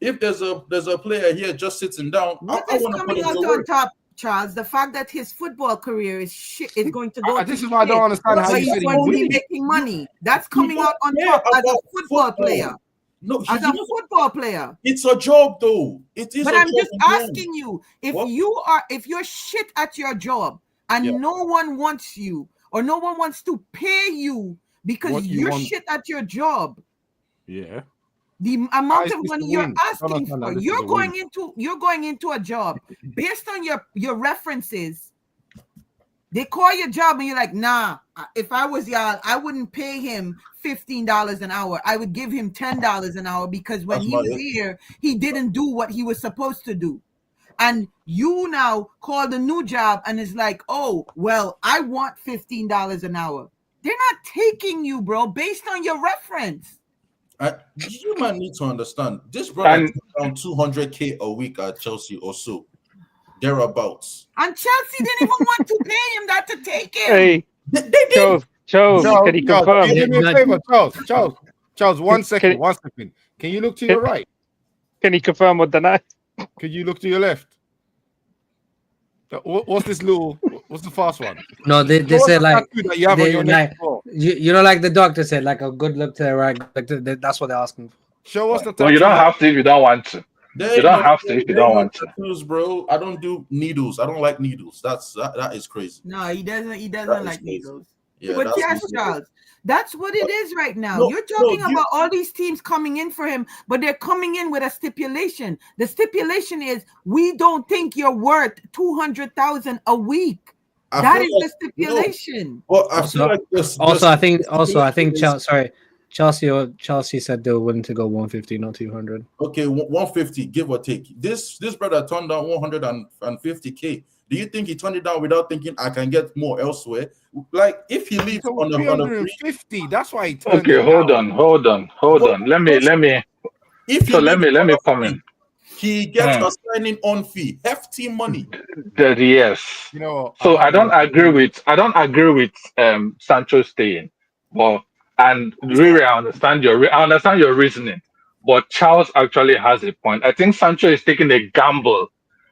If there's a player here just sitting down, I want to put him on top, Charles. The fact that his football career is going to go. This is why I don't understand how he's going to be making money. That's coming out on top as a football player. No, as a football player. It's a job, though. It is. But a I'm job just in the end. asking you, if What? if you're shit at your job and no one wants you or no one wants to pay you because you're shit at your job. Yeah. The amount of It's money a you're win. asking No, for, this is you're a going win. into a job based on your references. They call your job and you're like, nah, if I was y'all, I wouldn't pay him $15 an hour. I would give him $10 an hour because when he's here, he didn't do what he was supposed to do. And you now call the new job and it's like, oh, well, I want $15 an hour. They're not taking you, bro, based on your reference. You might need to understand this brother around 200K a week at Chelsea or so, thereabouts. And Chelsea didn't even want to pay him that to take him. Hey, they did. Charles, can you confirm? Can you do me a favor, Charles, 1 second, 1 second. Can you look to your right? Can you confirm or deny? Can you look to your left? What's this little? What's the fast one? No, they said like that you have on your neck. You know, like the doctor said, like a good look to the right. Like that's what they're asking for. Show us the tattoo. Well, you don't have to if you don't want to. You don't have to if you don't want to. Tattoos, bro. I don't do needles. I don't like needles. That is crazy. No, he doesn't. He doesn't like needles. Yeah, but yes, Charles, that's what it is right now. You're talking about all these teams coming in for him, but they're coming in with a stipulation. The stipulation is we don't think you're worth $200,000 a week. That is the stipulation. Well, I feel like this. I think Chelsea said they were willing to go 150, not 200. Okay, 150, give or take. This brother turned down 150K. Do you think he turned it down without thinking I can get more elsewhere? Like if he leaves on a 350, that's why he turned Okay, hold on. Let me. If let me comment. He gets a signing on fee, hefty money. Yes. You know. So I don't agree with Sancho staying, but and really I understand your reasoning, but Charles actually has a point. I think Sancho is taking a gamble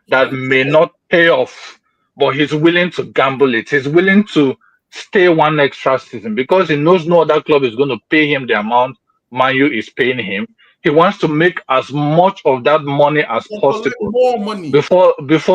that may not pay off, but he's willing to gamble it. He's willing to stay one extra season because he knows no other club is going to pay him the amount Man U is paying him. He wants to make as much of that money as possible more money before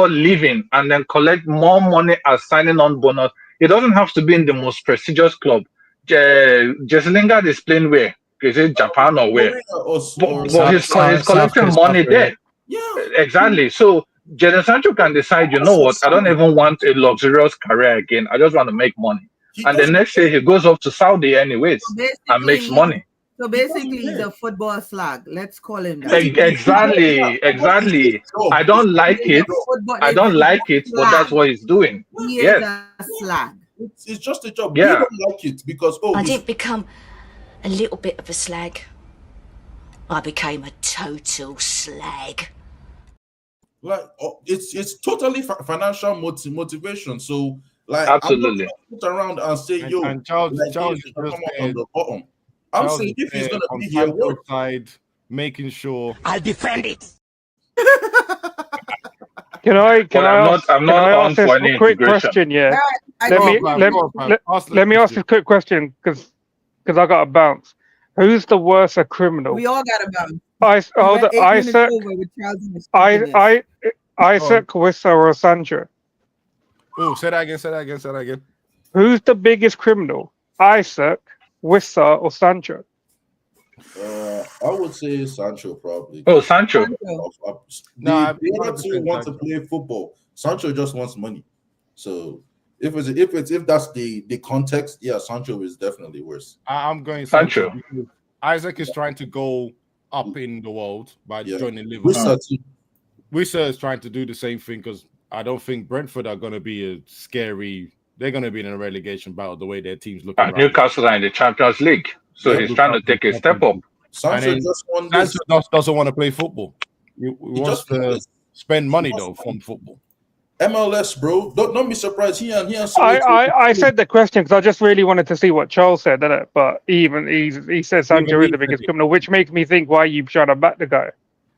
leaving, and then collect more money as signing on bonus. It doesn't have to be in the most prestigious club. Jesse Lingard is playing where? Is it Japan or where? But he's collecting money there. Yeah, exactly. So Jadon Sancho can decide, you know what, I don't even want a luxurious career again. I just want to make money. And the next year he goes off to Saudi anyways and makes money. So basically, he's a football slag. Let's call him that. Exactly. I don't like it. But that's what he's doing. He is a slag. It's just a job. Yeah. You don't like it because I didn't become a little bit of a slag. I became a total slag. Like it's totally financial motivation. So like, absolutely, I'm not put around and say, and Charles come on the bottom. I'm saying if he's gonna be here, side, making sure I'll defend it. Can I ask this quick question? Yeah. Let me ask this quick question because I got to bounce. Who's the worse a criminal? We all got to bounce. Isaac, Wissa, or Sancho? Oh, say that again. Who's the biggest criminal? Isaac, Wissa, or Sancho? I would say Sancho probably. Oh, Sancho. The other two want to play football. Sancho just wants money. So if that's the context, yeah, Sancho is definitely worse. I'm going Sancho. Isaac is trying to go up in the world by joining Liverpool. Wissa is trying to do the same thing because I don't think Brentford are going to be a scary. They're going to be in a relegation battle the way their team's looking. Newcastle are in the Champions League, so he's trying to take a step up. Sancho doesn't want to play football. He wants to spend money though from football. MLS, bro. Don't be surprised. I said the question because I just really wanted to see what Charles said, didn't it? But he said Sancho is the biggest criminal, which makes me think why you trying to back the guy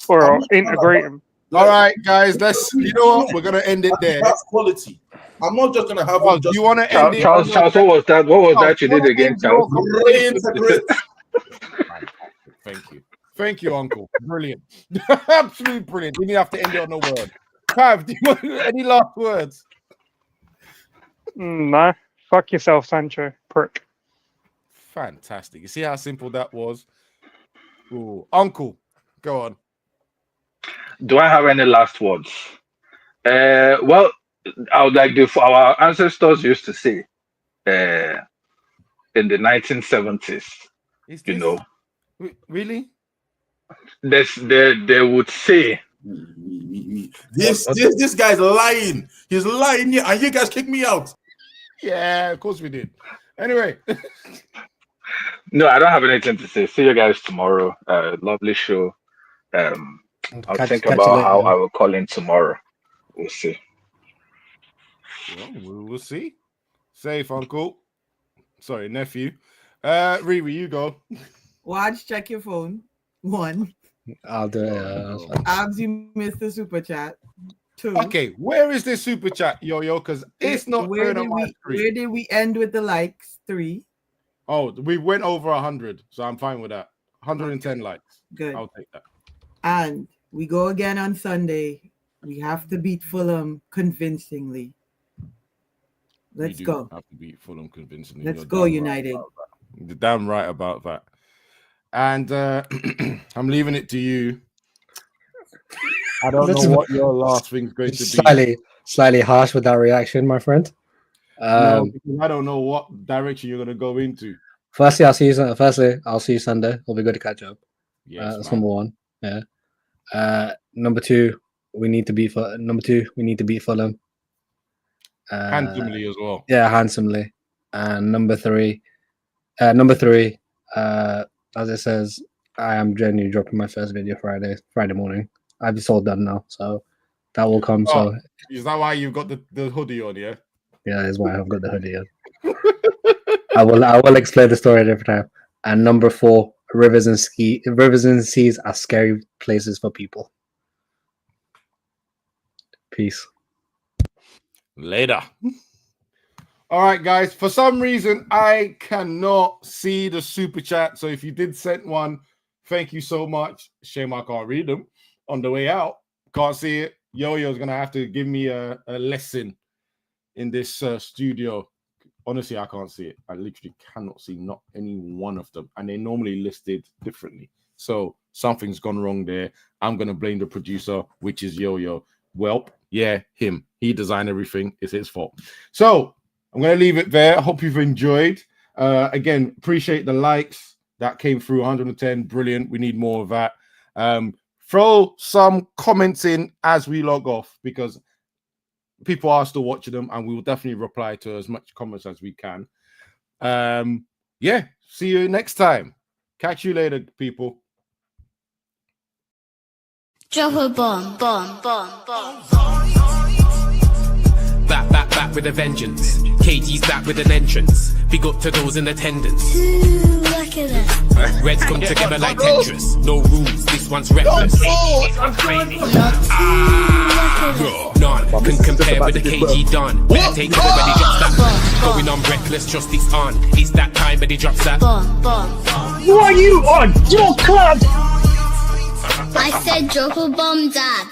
or integrate him. All right, guys. You know what? We're gonna end it there. That's quality. I'm not just gonna have. Do you want to end it? Charles, what was that? What was that you did again, Charles? Thank you. Thank you, Uncle. Brilliant. Absolutely brilliant. Didn't have to end it on a word. Pav, do you want any last words? No. Fuck yourself, Sancho. Prick. Fantastic. You see how simple that was? Ooh. Uncle, go on. Do I have any last words? Well, I would like for our ancestors used to say in the 1970s, you know, really? They would say this guy's lying. He's lying here, and you guys kick me out. Yeah, of course we did. Anyway. No, I don't have anything to say. See you guys tomorrow. Lovely show. I'll think about how I will call in tomorrow. We'll see. Well, we'll see. Safe, Uncle. Sorry, nephew. Riri, you go. Watch, check your phone. 1. I'll do it. Abs, you missed the super chat. 2. Okay, where is this super chat, Yo-Yo? Because it's not where did we end with the likes? 3. Oh, we went over 100, so I'm fine with that. 110 likes. Good. I'll take that. And we go again on Sunday. We have to beat Fulham convincingly. Let's go. Have to beat Fulham convincingly. Let's go, United. You're damn right about that. And I'm leaving it to you. I don't know what your last thing's going to be. Slightly harsh with that reaction, my friend. No, because I don't know what direction you're going to go into. Firstly, I'll see you Sunday. It'll be good to catch up. Yes, that's number 1. Yeah. Number 2, we need to beat Fulham. Handsomely as well. Yeah, handsomely. And number 3, as it says, I am genuinely dropping my first video Friday morning. I've just all done now, so that will come. Oh, so is that why you've got the hoodie on? Yeah. Yeah, that's why I've got the hoodie on. I will explain the story at a different time. And number 4, rivers and seas are scary places for people. Peace. Later. All right, guys. For some reason, I cannot see the super chat. So if you did send one, thank you so much. Shame I can't read them on the way out. Can't see it. Yo-Yo's going to have to give me a lesson in this studio. Honestly, I can't see it. I literally cannot see not any one of them. And they're normally listed differently. So something's gone wrong there. I'm going to blame the producer, which is Yo-Yo. Welp, yeah, him. He designed everything. It's his fault. So I'm going to leave it there. I hope you've enjoyed. Again, appreciate the likes. That came through 110. Brilliant. We need more of that. Throw some comments in as we log off because people are still watching them and we will definitely reply to as much comments as we can. Yeah, see you next time. Catch you later, people. Drop a bomb. Back with a vengeance. KG's back with an entrance. Big up to those in attendance. Look at that. Reds come together like Tetris. No rules, this one's reckless. None can compare with the KG done. Better take it when he drops that. Going on reckless, just it's on. It's that time when he drops that. Who are you on? Your club! I said drop a bomb, Dad.